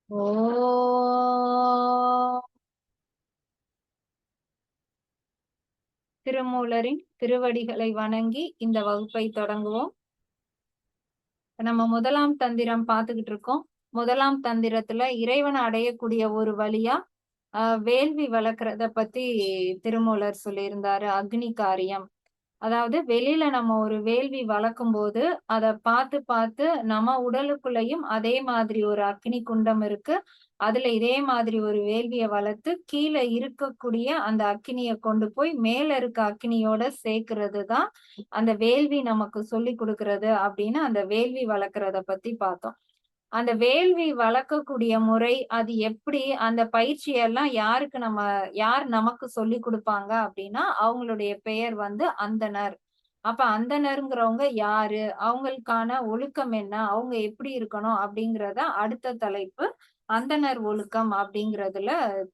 ஓ திருமூலரின் திருவடிகளை வணங்கி இந்த வகுப்பை தொடங்குவோம். நம்ம முதலாம் தந்திரம் பார்த்துக்கிட்டு இருக்கோம். முதலாம் தந்திரத்துல இறைவனை அடையக்கூடிய ஒரு வழியா வேள்வி வளர்க்கறத பத்தி திருமூலர் சொல்லியிருந்தாரு. அக்னி காரியம், அதாவது வெளியில நம்ம ஒரு வேள்வி வளர்க்கும் போது அதை பார்த்து பார்த்து நம்ம உடலுக்குள்ளயும் அதே மாதிரி ஒரு அக்னி குண்டம் இருக்கு, அதுல இதே மாதிரி ஒரு வேள்வியை வளர்த்து கீழே இருக்கக்கூடிய அந்த அக்னியை கொண்டு போய் மேல இருக்க அக்னியோட சேர்க்கிறது தான் அந்த வேள்வி நமக்கு சொல்லி கொடுக்கறது அப்படின்னு அந்த வேள்வி வளர்க்கறத பத்தி பார்த்தோம். அந்த வேள்வி வளர்க்கக்கூடிய முறை அது எப்படி, அந்த பயிற்சியெல்லாம் யார் நமக்கு சொல்லி கொடுப்பாங்க அப்படின்னா அவங்களுடைய பெயர் வந்து அந்தணர். அப்ப அந்தணருங்கிறவங்க யாரு, அவங்களுக்கான ஒழுக்கம் என்ன, அவங்க எப்படி இருக்கணும் அப்படிங்கிறத அடுத்த தலைப்பு அந்தணர் ஒழுக்கம் அப்படிங்கிறதுல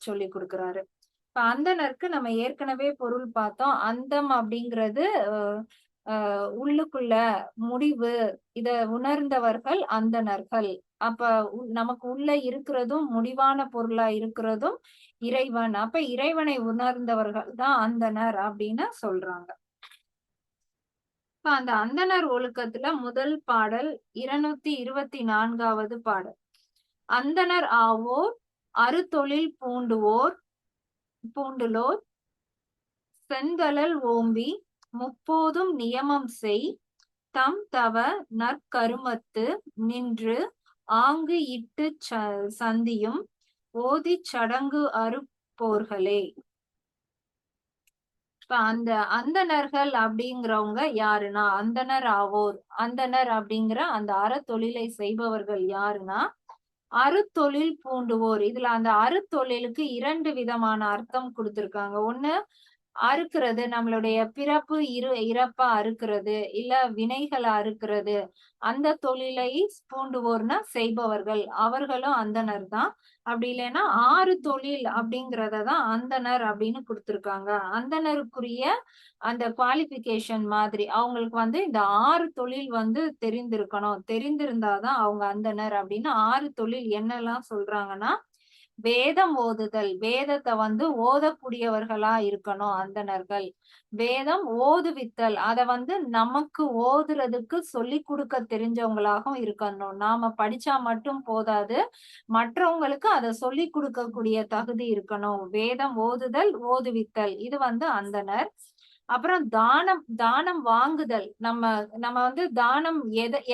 சொல்லி கொடுக்கிறாரு. இப்ப அந்தணருக்கு நம்ம ஏற்கனவே பொருள் பார்த்தோம். அந்தம் அப்படிங்கிறது உள்ளுக்குள்ள முடிவு, இத உணர்ந்தவர்கள் அந்தணர்கள். அப்ப நமக்கு உள்ள இருக்கிறதும் முடிவான பொருளா இருக்கிறதும் இறைவன். அப்ப இறைவனை உணர்ந்தவர்கள் தான் அந்தணர் அப்படின்னு சொல்றாங்க. இப்ப அந்த அந்தணர் ஒழுக்கத்துல முதல் பாடல் 224வது பாடல். அந்தணர் ஆவோர் அறுதொழில் பூண்டுலோர் செங்கழல் ஓம்பி முப்போதும் நியமம் செய் தம் தவ நற்கருமத்து நின்று ஆங்கு இட்டு சந்தியும் ஓதிச் சடங்கு அறுப்போர்களே. இப்ப அந்த அந்தணர்கள் அப்படிங்கிறவங்க யாருன்னா அந்தணர் ஆவோர். அந்தணர் அப்படிங்கிற அந்த அறத்தொழிலை செய்பவர்கள் யாருன்னா அறுத்தொழில் பூண்டுவோர். இதுல அந்த அறுத்தொழிலுக்கு 2 விதமான அர்த்தம் கொடுத்திருக்காங்க. ஒண்ணு அறுக்கிறது, நம்மளுடைய பிறப்பு இறப்பா அறுக்கிறது, இல்ல வினைகளை அறுக்கிறது. அந்த தொழிலை பூண்டுவோர்னா செய்பவர்கள், அவர்களும் அந்தணர் தான். அப்படி இல்லைன்னா ஆறு தொழில் அப்படிங்கறதான் அந்தணர் அப்படின்னு கொடுத்திருக்காங்க. அந்தணருக்குரிய அந்த குவாலிபிகேஷன் மாதிரி அவங்களுக்கு வந்து இந்த 6 தொழில் வந்து தெரிந்திருக்கணும். தெரிந்திருந்தாதான் அவங்க அந்தணர் அப்படின்னு 6 தொழில் என்னெல்லாம் சொல்றாங்கன்னா, வேதம் ஓதுதல், வேதத்தை வந்து ஓதக்கூடியவர்களா இருக்கணும் அந்தணர்கள். வேதம் ஓதுவித்தல், அத வந்து நமக்கு ஓதுறதுக்கு சொல்லி கொடுக்க தெரிஞ்சவங்களாகவும் இருக்கணும். நாம படிச்சா மட்டும் போதாது, மற்றவங்களுக்கு அதை சொல்லி கொடுக்கக்கூடிய தகுதி இருக்கணும். வேதம் ஓதுதல், ஓதுவித்தல், இது வந்து அந்தணர். அப்புறம் தானம், தானம் வாங்குதல். நம்ம நம்ம வந்து தானம்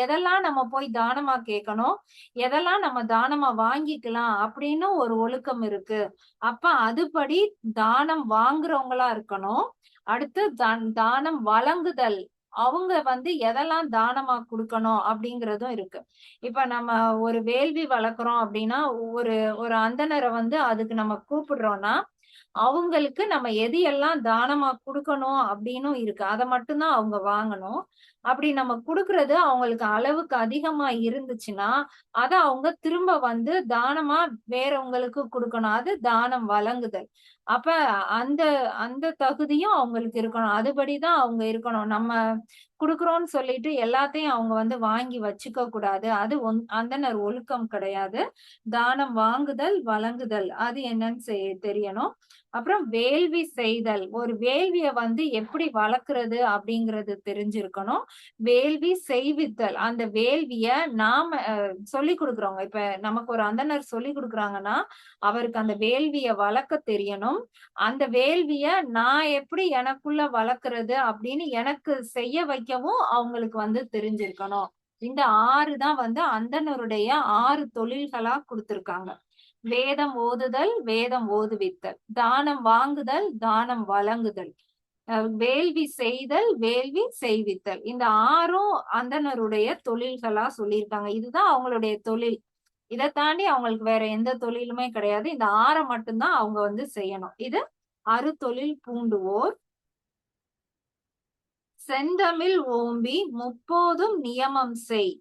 எதெல்லாம் நம்ம போய் தானமா கேட்கணும், எதெல்லாம் நம்ம தானமா வாங்கிக்கலாம் அப்படின்னு ஒரு ஒழுக்கம் இருக்கு. அப்ப அதுபடி தானம் வாங்குறவங்களா இருக்கணும். அடுத்து தானம் வழங்குதல், அவங்க வந்து எதெல்லாம் தானமா கொடுக்கணும் அப்படிங்கறதும் இருக்கு. இப்ப நம்ம ஒரு வேள்வி வளர்க்குறோம் அப்படின்னா ஒரு ஒரு அந்தணரை வந்து அதுக்கு நம்ம கூப்பிடுறோம்னா அவங்களுக்கு நம்ம எது எல்லாம் தானமா குடுக்கணும் அப்படின்னும் இருக்கு. அத மட்டும்தான் அவங்க வாங்கணும். அப்படி நம்ம குடுக்குறது அவங்களுக்கு அளவுக்கு அதிகமா இருந்துச்சுன்னா, அத அவங்க திரும்ப வந்து தானமா வேறவங்களுக்கு குடுக்கணும். அது தானம் வழங்குதல். அப்ப அந்த அந்த தகுதியும் அவங்களுக்கு இருக்கணும். அதுபடிதான் அவங்க இருக்கணும். நம்ம குடுக்குறோம்னு சொல்லிட்டு எல்லாத்தையும் அவங்க வந்து வாங்கி வச்சுக்க கூடாது. அது அந்தணர் ஒழுக்கம் கிடையாது. தானம் வாங்குதல், வழங்குதல் அது என்னன்னு தெரியணும். அப்புறம் வேள்வி செய்தல், ஒரு வேள்விய வந்து எப்படி வளர்க்கிறது அப்படிங்கிறது தெரிஞ்சிருக்கணும். வேள்வி செய்வித்தல், அந்த வேள்விய நாம சொல்லிக் கொடுக்குறவங்க. இப்ப நமக்கு ஒரு அந்தணர் சொல்லிக் கொடுக்குறாங்கன்னா அவருக்கு அந்த வேள்விய வளர்க்க தெரியணும். அந்த வேள்விய நான் எப்படி எனக்குள்ள வளர்க்கறது அப்படின்னு எனக்கு செய்ய வைக்கவும் அவங்களுக்கு வந்து தெரிஞ்சிருக்கணும். இந்த 6 தான் வந்து அந்தணருடைய 6 தொழில்களா கொடுத்திருக்காங்க. வேதம் ஓதுதல், வேதம் ஓதுவித்தல், தானம் வாங்குதல், தானம் வழங்குதல், வேள்வி செய்தல், வேள்வி செய்வித்தல். இந்த 6ம் அந்தணருடைய தொழில்களா சொல்லியிருக்காங்க. இதுதான் அவங்களுடைய தொழில். இதை தாண்டி அவங்களுக்கு வேற எந்த தொழிலுமே கிடையாது. இந்த 6 மட்டும்தான் அவங்க வந்து செய்யணும். இது அறுதொழில் பூண்டுவோர். செந்தமிழ் ஓம்பி முப்போதும் நியமம் செய்.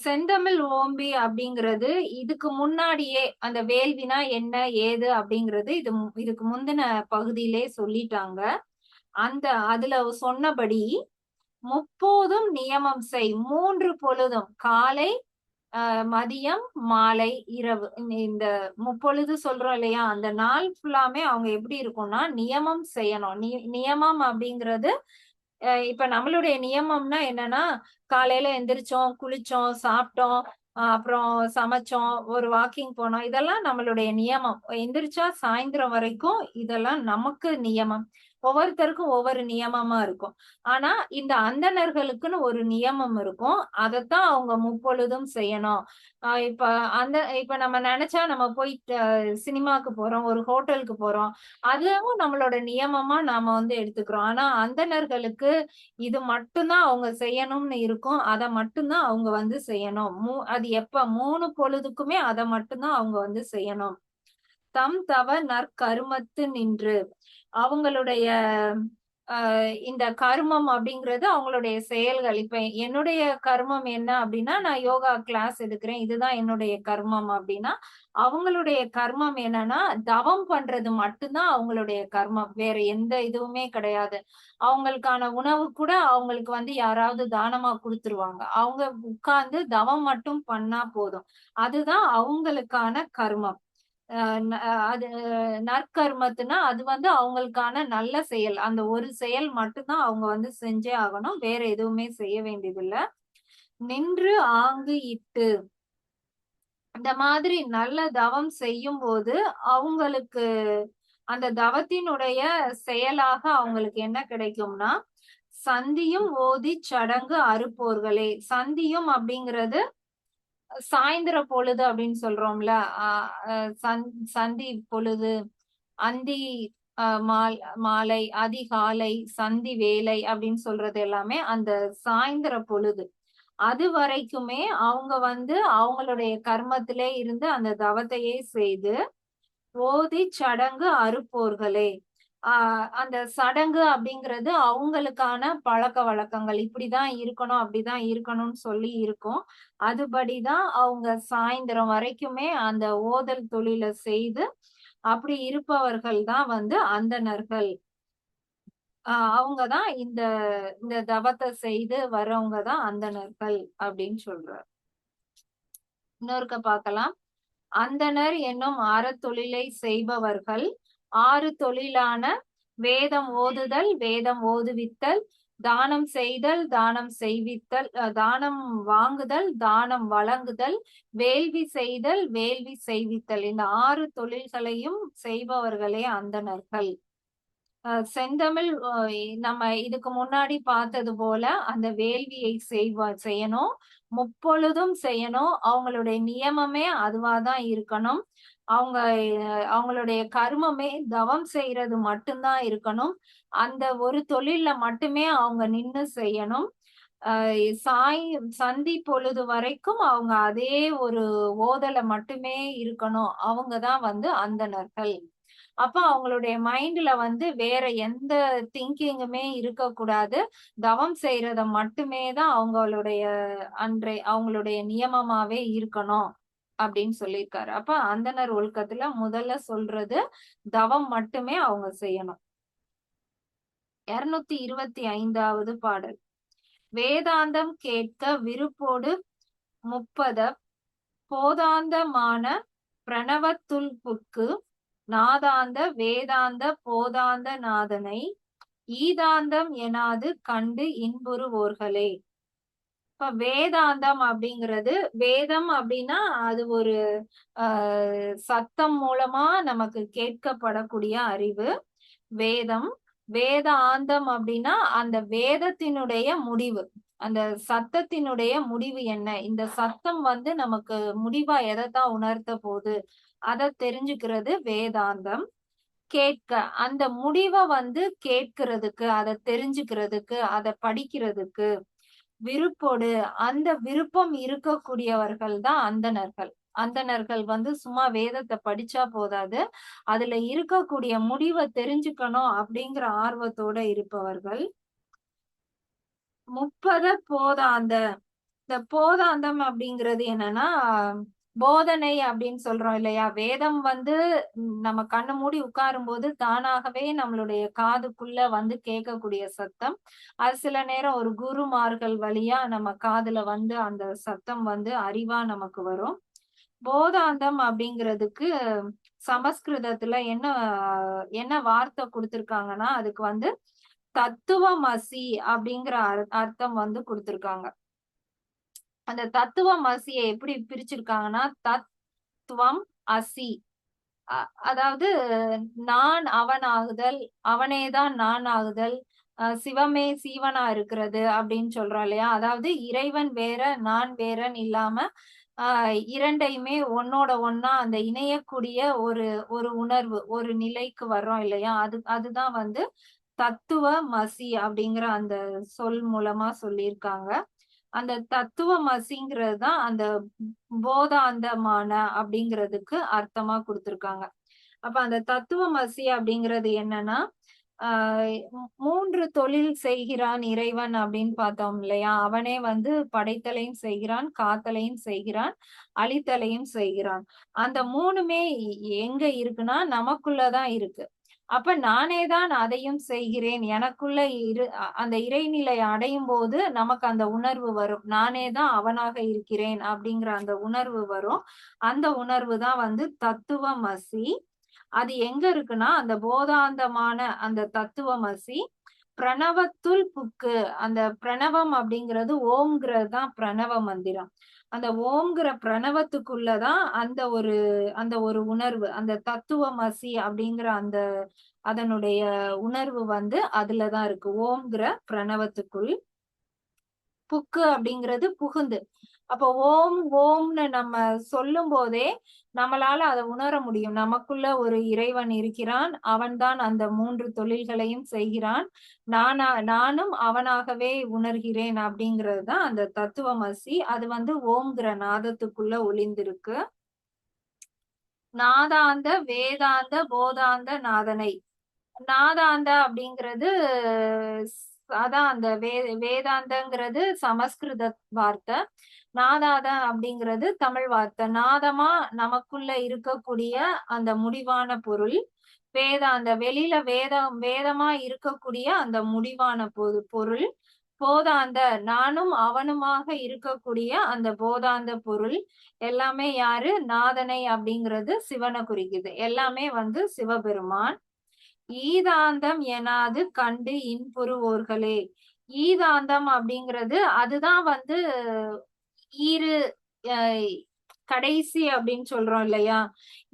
செந்தமிழ் ஓம்பி அப்படிங்கிறது இதுக்கு முன்னாடியே அந்த வேள்வினா என்ன ஏது அப்படிங்கிறது இதுக்கு முந்தின பகுதியிலே சொல்லிட்டாங்க. அதுல சொன்னபடி முப்போதும் நியமம் செய், 3 பொழுதும் காலை மதியம், மாலை, இரவு இந்த முப்பொழுது சொல்றோம் இல்லையா? அந்த நாள் ஃபுல்லாமே அவங்க எப்படி இருக்கும்னா, நியமம் செய்யணும். நியமம் அப்படிங்கிறது இப்ப நம்மளுடைய நியமம்னா என்னன்னா, காலையில எந்திரிச்சோம், குளிச்சோம், சாப்பிட்டோம், அப்புறம் சமைச்சோம், ஒரு வாக்கிங் போனோம். இதெல்லாம் நம்மளுடைய நியமம். எந்திரிச்சா சாயந்திரம் வரைக்கும் இதெல்லாம் நமக்கு நியமம். ஒவ்வொருத்தருக்கும் ஒவ்வொரு நியமமா இருக்கும். ஆனா, இந்த அந்தணர்களுக்குன்னு ஒரு நியமம் இருக்கும். அதத்தான் அவங்க முப்பொழுதும் செய்யணும். இப்ப இப்ப நம்ம நெனச்சா நம்ம போய் சினிமாக்கு போறோம், ஒரு ஹோட்டலுக்கு போறோம். அதுவும் நம்மளோட நியமமா நாம வந்து எடுத்துக்கிறோம். ஆனா, அந்தணர்களுக்கு இது மட்டும் தான் அவங்க செய்யணும்னு இருக்கும். அத மட்டும் தான் அவங்க வந்து செய்யணும். அது எப்ப 3 பொழுதுக்குமே அத மட்டும் தான் அவங்க வந்து செய்யணும். தம் தவ நற்கருமத்து நின்று அவங்களுடைய இந்த கருமம் அப்படிங்கிறது அவங்களுடைய செயல்கள். இப்ப என்னுடைய கர்மம் என்ன அப்படின்னா, நான் யோகா கிளாஸ் எடுக்கிறேன். இதுதான் என்னுடைய கர்மம் அப்படின்னா, அவங்களுடைய கர்மம் என்னன்னா, தவம் பண்றது மட்டும் தான் அவங்களுடைய கர்மம். வேற எந்த இதுவுமே கிடையாது. அவங்களுக்கான உணவு கூட அவங்களுக்கு வந்து யாராவது தானமா குடுத்துருவாங்க. அவங்க உட்கார்ந்து தவம் மட்டும் பண்ணா போதும். அதுதான் அவங்களுக்கான கர்மம். அ ந அது நற்கர்மத்துனா, அது வந்து அவங்களுக்கான நல்ல செயல். அந்த ஒரு செயல் மட்டும் தான் அவங்க வந்து செஞ்சே ஆகணும். வேற எதுவுமே செய்ய வேண்டியதில்ல. நின்று ஆங்கு இட்டு இந்த மாதிரி நல்ல தவம் செய்யும்போது, அவங்களுக்கு அந்த தவத்தினுடைய செயலாக அவங்களுக்கு என்ன கிடைக்கும்னா, சந்தியும் ஓதிச் சடங்கு அறுப்போர்களே. சந்தியும் அப்படிங்கிறது சாயந்திர பொழுது அப்படின்னு சொல்றோம்ல. அ அ சந் சந்தி பொழுது, அந்தி மாலை, அதிகாலை, சந்தி வேலை அப்படின்னு சொல்றது எல்லாமே அந்த சாயந்திர பொழுது. அதுவரைக்குமே அவங்க வந்து அவங்களுடைய கர்மத்திலே இருந்து அந்த தவத்தையே செய்து, ஓதிச் சடங்கு அறுப்போர்களே. ஆ அந்த சடங்கு அப்படிங்கிறது அவங்களுக்கான பழக்கவழக்கங்கள். இப்படிதான் இருக்கணும், அப்படிதான் இருக்கணும்னு சொல்லி இருக்கும். அதுபடிதான் அவங்க சாயந்திரம் வரைக்குமே அந்த ஓதல் தொழில செய்து, அப்படி இருப்பவர்கள் தான் வந்து அந்தணர்கள். அவங்க தான் இந்த இந்த தவத்த செய்து வரவங்க தான் அந்தணர்கள் அப்படின்னு சொல்றார். இன்னொருக்க பார்க்கலாம். அந்தணர் என்னும் அறத்தொழிலை செய்பவர்கள் 6 தொழிலான வேதம் ஓதுதல், வேதம் ஓதுவித்தல், தானம் செய்தல், தானம் செய்வித்தல், தானம் வாங்குதல், தானம் வழங்குதல், வேள்வி செய்தல், வேள்வி செய்வித்தல். இந்த 6 தொழில்களையும் செய்பவர்களே அந்தணர்கள். செந்தமிழ் நம்ம இதுக்கு முன்னாடி பார்த்தது போல அந்த வேள்வியை செய்யணும். முப்பொழுதும் செய்யணும். அவங்களுடைய நியமமே அதுவா தான் இருக்கணும். அவங்க அவங்களுடைய கர்மமே தவம் செய்யறது மட்டும் தான் இருக்கணும். அந்த ஒரு தொழில்ல மட்டுமே அவங்க நின்னு செய்யணும். அ சாய் சந்தி பொழுது வரைக்கும் அவங்க அதே ஒரு ஓதல மட்டுமே இருக்கணும். அவங்க தான் வந்து அந்தணர்கள். அப்ப அவங்களுடைய மைண்ட்ல வந்து வேற எந்த திங்கிங்குமே இருக்கக்கூடாது. தவம் செய்றத மட்டுமே தான் அவங்களுடைய அவங்களுடைய நியமமாவே இருக்கணும். அப்படின்னு சொல்லியிருக்காரு. அப்ப அந்தணர் ஒழுக்கத்துல முதல்ல சொல்றது தவம் மட்டுமே அவங்க செய்யணும். 225வது பாடல். வேதாந்தம் கேட்க விருப்போடு முப்பத போதாந்தமான பிரணவத்துள்புக்கு நாதாந்த வேதாந்த போதாந்த நாதனை ஈதாந்தம் எனாது கண்டு இன்புறுவோர்களே. இப்ப வேதாந்தம் அப்படிங்கிறது வேதம் அப்படின்னா அது ஒரு சத்தம் மூலமா நமக்கு கேட்கப்படக்கூடிய அறிவு. வேதம் வேதாந்தம் அப்படின்னா அந்த வேதத்தினுடைய முடிவு. அந்த சத்தத்தினுடைய முடிவு என்ன? இந்த சத்தம் வந்து நமக்கு முடிவா எதத்தான் உணர்த்த போகுது? அத தெரிஞ்சுக்கிறது வேதாந்தம். கேட்க அந்த முடிவ வந்து கேட்கிறதுக்கு, அத தெரிஞ்சுக்கிறதுக்கு, அத படிக்கிறதுக்கு விருப்போடு அந்த விருப்பம் இருக்கக்கூடியவர்கள் தான் அந்தணர்கள். அந்தணர்கள் வந்து சும்மா வேதத்த படிச்சா போதாது. அதுல இருக்கக்கூடிய முடிவ தெரிஞ்சுக்கணும் அப்படிங்கிற ஆர்வத்தோட இருப்பவர்கள். முப்பத போதாந்த. இந்த போதாந்தம் அப்படிங்கிறது என்னன்னா, போதனை அப்படின்னு சொல்றோம் இல்லையா? வேதம் வந்து நம்ம கண்ணு மூடி உட்காரும் போது தானாகவே நம்மளுடைய காதுக்குள்ள வந்து கேட்கக்கூடிய சத்தம். அது சில நேரம் ஒரு குருமார்கள் வழியா நம்ம காதுல வந்து அந்த சத்தம் வந்து அறிவா நமக்கு வரும். போதாந்தம் அப்படிங்கிறதுக்கு சமஸ்கிருதத்துல என்ன வார்த்தை குடுத்திருக்காங்கன்னா, அதுக்கு வந்து தத்துவமசி அப்படிங்கிற அர்த்தம் வந்து குடுத்திருக்காங்க. அந்த தத்துவமசிய எப்படி பிரிச்சிருக்காங்கன்னா, தத்துவம் அசி. அ அதாவது நான் அவனாகுதல், அவனேதான் நான் ஆகுதல், சிவமே சீவனா இருக்கிறது அப்படின்னு சொல்றோம் இல்லையா? அதாவது இறைவன் வேற, நான் வேறன்னு இல்லாம, அ 2யுமே ஒண்ணோட ஒண்ணா அந்த இணையக்கூடிய ஒரு ஒரு உணர்வு, ஒரு நிலைக்கு வர்றோம் இல்லையா? அதுதான் வந்து தத்துவமசி அப்படிங்கிற அந்த சொல் மூலமா சொல்லியிருக்காங்க. அந்த தத்துவமசிங்கிறது தான் அந்த போதாந்தமான அப்படிங்கிறதுக்கு அர்த்தமா குடுத்திருக்காங்க. அப்ப அந்த தத்துவமசி அப்படிங்கிறது என்னன்னா, ஆ 3 தொழில் செய்கிறான் இறைவன் அப்படின்னு பார்த்தோம் இல்லையா? அவனே வந்து படைத்தலையும் செய்கிறான், காத்தலையும் செய்கிறான், அழித்தலையும் செய்கிறான். அந்த 3மே எங்க இருக்குன்னா, நமக்குள்ள தான் இருக்கு. அப்ப நானே தான் அதையும் செய்கிறேன். எனக்குள்ள அந்த இறைநிலை அடையும்போது நமக்கு அந்த உணர்வு வரும். நானே தான் அவனாக இருக்கிறேன் அப்படிங்கிற அந்த உணர்வு வரும். அந்த உணர்வு தான் வந்து தத்துவமசி. அது எங்க இருக்குன்னா, அந்த போதாந்தமான அந்த தத்துவமசி, பிரணவத்துள் புக்கு. அந்த பிரணவம் அப்படிங்கிறது ஓம்ங்கிறது தான் பிரணவ மந்திரம். அந்த ஓம்ங்கிற பிரணவத்துக்குள்ள தான் அந்த ஒரு உணர்வு, அந்த தத்துவமசி அப்படிங்கிற அதனுடைய உணர்வு வந்து அதுல தான் இருக்கு. ஓம்ங்கிற பிரணவத்துக்குள். புக்கு அப்படிங்கிறது புகுந்து. அப்ப ஓம் ஓம்ன்னு நம்ம சொல்லும்போதே நம்மளால அத உணர முடியும். நமக்குள்ள ஒரு இறைவன் இருக்கிறான். அவன்தான் அந்த 3 தொழில்களையும் செய்கிறான். நானும் அவனாகவே உணர்கிறேன் அப்படிங்கிறது தான் அந்த தத்துவமசி. அது வந்து ஓம்ங்கிற நாதத்துக்குள்ள ஒளிந்திருக்கு. நாதாந்த, வேதாந்த, போதாந்த நாதனை. நாதாந்த அப்படிங்கிறது அதான் அந்த வேதாந்தங்கிறது சமஸ்கிருத வார்த்தை. நாதாத அப்படிங்கிறது தமிழ் வார்த்தை. நாதமா நமக்குள்ள இருக்கக்கூடிய அந்த முடிவான பொருள். வேதாந்த வெளியில வேதமா இருக்கக்கூடிய அந்த முடிவான பொருள். போதாந்த நானும் அவனுமாக இருக்கக்கூடிய அந்த போதாந்த பொருள். எல்லாமே யாரு? நாதனை அப்படிங்கிறது சிவனை குறிக்குது. எல்லாமே வந்து சிவபெருமான். ஈதாந்தம் எனாது கண்டு இன்புறுவோர்களே. ஈதாந்தம் அப்படிங்கிறது அதுதான் வந்து ஈறு அஹ் கடைசி அப்படின்னு சொல்றோம் இல்லையா?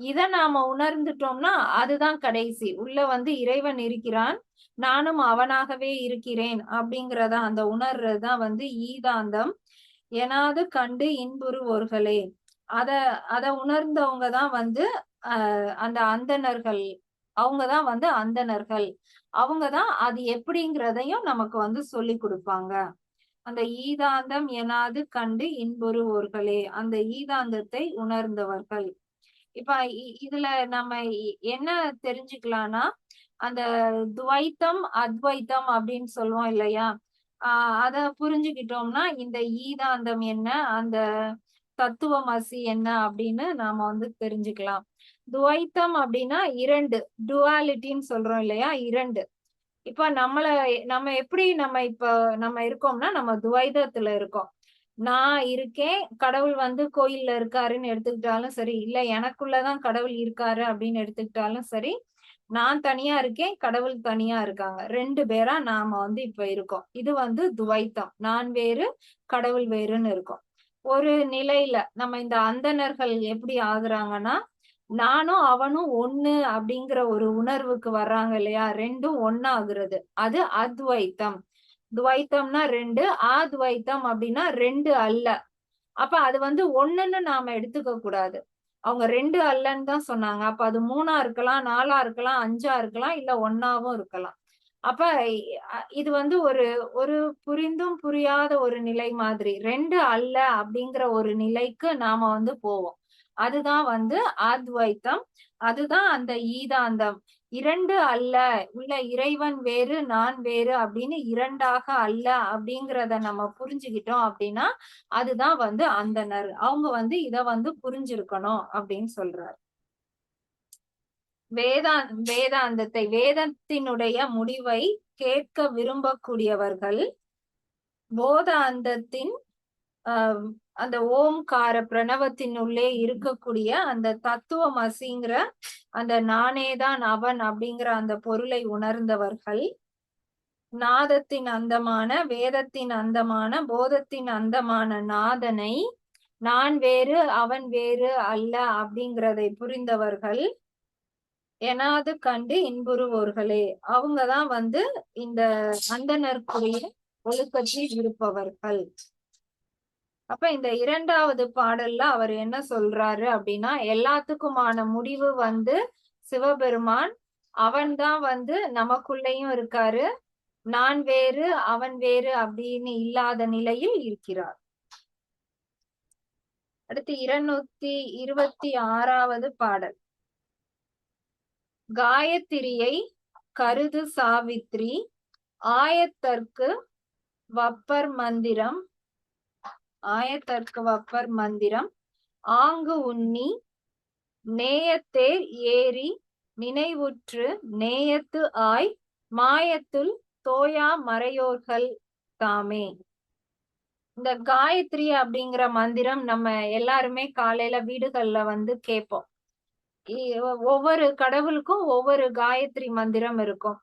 இத நாம உணர்ந்துட்டோம்னா அதுதான் கடைசி. உள்ள வந்து இறைவன் இருக்கிறான். நானும் அவனாகவே இருக்கிறேன் அப்படிங்கிறத அந்த உணர்றதுதான் வந்து ஈதாந்தம். எனாது கண்டு இன்புறுவோர்களே. அத அத உணர்ந்தவங்க தான் வந்து அந்த அந்தணர்கள். அவங்க தான் வந்து அந்தணர்கள். அவங்க தான் அது எப்படிங்கிறதையும் நமக்கு வந்து சொல்லிக் குடுப்பாங்க. அந்த ஈதாந்தம் எனாது கண்டு இன்புறுவோர்களே. அந்த ஈதாந்தத்தை உணர்ந்தவர்கள். இப்ப இதுல நம்ம என்ன தெரிஞ்சுக்கலாம்னா, அந்த துவைத்தம், அத்வைத்தம் அப்படின்னு சொல்லுவோம் இல்லையா? அத புரிஞ்சுக்கிட்டோம்னா, இந்த ஈதாந்தம் என்ன? அந்த தத்துவமசி என்ன? அப்படின்னு நாம வந்து தெரிஞ்சுக்கலாம். துவைத்தம் அப்படின்னா 2 டுவாலிட்டின்னு சொல்றோம் இல்லையா? 2. இப்ப நம்ம எப்படி நம்ம இருக்கோம்னா, நம்ம துவைதத்துல இருக்கோம். நான் இருக்கேன், கடவுள் வந்து கோயில்ல இருக்காருன்னு எடுத்துக்கிட்டாலும் சரி, இல்ல எனக்குள்ள தான் கடவுள் இருக்காரு அப்படின்னு எடுத்துக்கிட்டாலும் சரி, நான் தனியா இருக்கேன், கடவுள் தனியா இருக்காங்க. 2 பேரா நாம வந்து இப்ப இருக்கோம். இது வந்து துவைத்தம். நான் வேறு, கடவுள் வேறுன்னு இருக்கோம். ஒரு நிலையில நம்ம இந்த அந்தணர்கள் எப்படி ஆகுறாங்கன்னா, நானும் அவனும் ஒண்ணு அப்படிங்கிற ஒரு உணர்வுக்கு வர்றாங்க இல்லையா? 2ம் ஒண்ணாகுறது. அது அத்வைத்தம். துவைத்தம்னா 2, அத்வைத்தம் அப்படின்னா 2 அல்ல. அப்ப அது வந்து 1ன்னு நாம எடுத்துக்க கூடாது. அவங்க 2 அல்லன்னு தான் சொன்னாங்க. அப்ப அது 3ஆ இருக்கலாம், 4ஆ இருக்கலாம், 5ஆ இருக்கலாம், இல்ல 1ஆவும் இருக்கலாம். அப்ப இது வந்து ஒரு ஒரு புரிந்தும் புரியாத ஒரு நிலை மாதிரி. 2 அல்ல அப்படிங்கிற ஒரு நிலைக்கு நாம வந்து போவோம். அதுதான் வந்து அத்வைத்தம். அதுதான் அந்த ஈதாந்தம். இரண்டு அல்ல, உள்ள இறைவன் வேறு நான் வேறு அப்படின்னு இரண்டாக அல்ல அப்படிங்கிறத நம்ம புரிஞ்சுக்கிட்டோம் அப்படின்னா அதுதான் அந்தணர். அவங்க இத புரிஞ்சிருக்கணும் அப்படின்னு சொல்றாரு. வேதாந்தத்தை, வேதத்தினுடைய முடிவை கேட்க விரும்பக்கூடியவர்கள் போத அந்தத்தின் அந்த ஓம்கார பிரணவத்தினுள்ளே இருக்கக்கூடிய அந்த தத்துவமசிங்கிற அந்த நானேதான் அவன் அப்படிங்கிற அந்த பொருளை உணர்ந்தவர்கள் நாதத்தின் அந்தமான, வேதத்தின் அந்தமான, போதத்தின் அந்தமான நாதனை நான் வேறு அவன் வேறு அல்ல அப்படிங்கிறதை புரிந்தவர்கள் எனாது கண்டு இன்புறுவோர்களே. அவங்கதான் இந்த அந்தணர்க்குரிய ஒழுக்கத்தில் இருப்பவர்கள். அப்ப இந்த இரண்டாவது பாடல்ல அவர் என்ன சொல்றாரு அப்படின்னா, எல்லாத்துக்குமான முடிவு சிவபெருமான். அவன்தான் நமக்குள்ளேயும் இருக்காரு. நான் வேறு அவன் வேறு அப்படின்னு இல்லாத நிலையில் இருக்கிறார். அடுத்து 226வது பாடல். காயத்திரியை கருது சாவித்ரி ஆயத்தற்கு வப்பர் மந்திரம், ஆயத்தற்கு வப்பர் மந்திரம் ஆங்கு உண்ணி நேயத்தேர் ஏறி நினைவுற்று நேயத்து ஆய் மாயத்துள் தோயா மறையோர்கள் தாமே. இந்த காயத்ரி அப்படிங்கிற மந்திரம் நம்ம எல்லாருமே காலையில வீடுகள்ல கேட்போம். ஒவ்வொரு கடவுளுக்கும் ஒவ்வொரு காயத்ரி மந்திரம் இருக்கும்.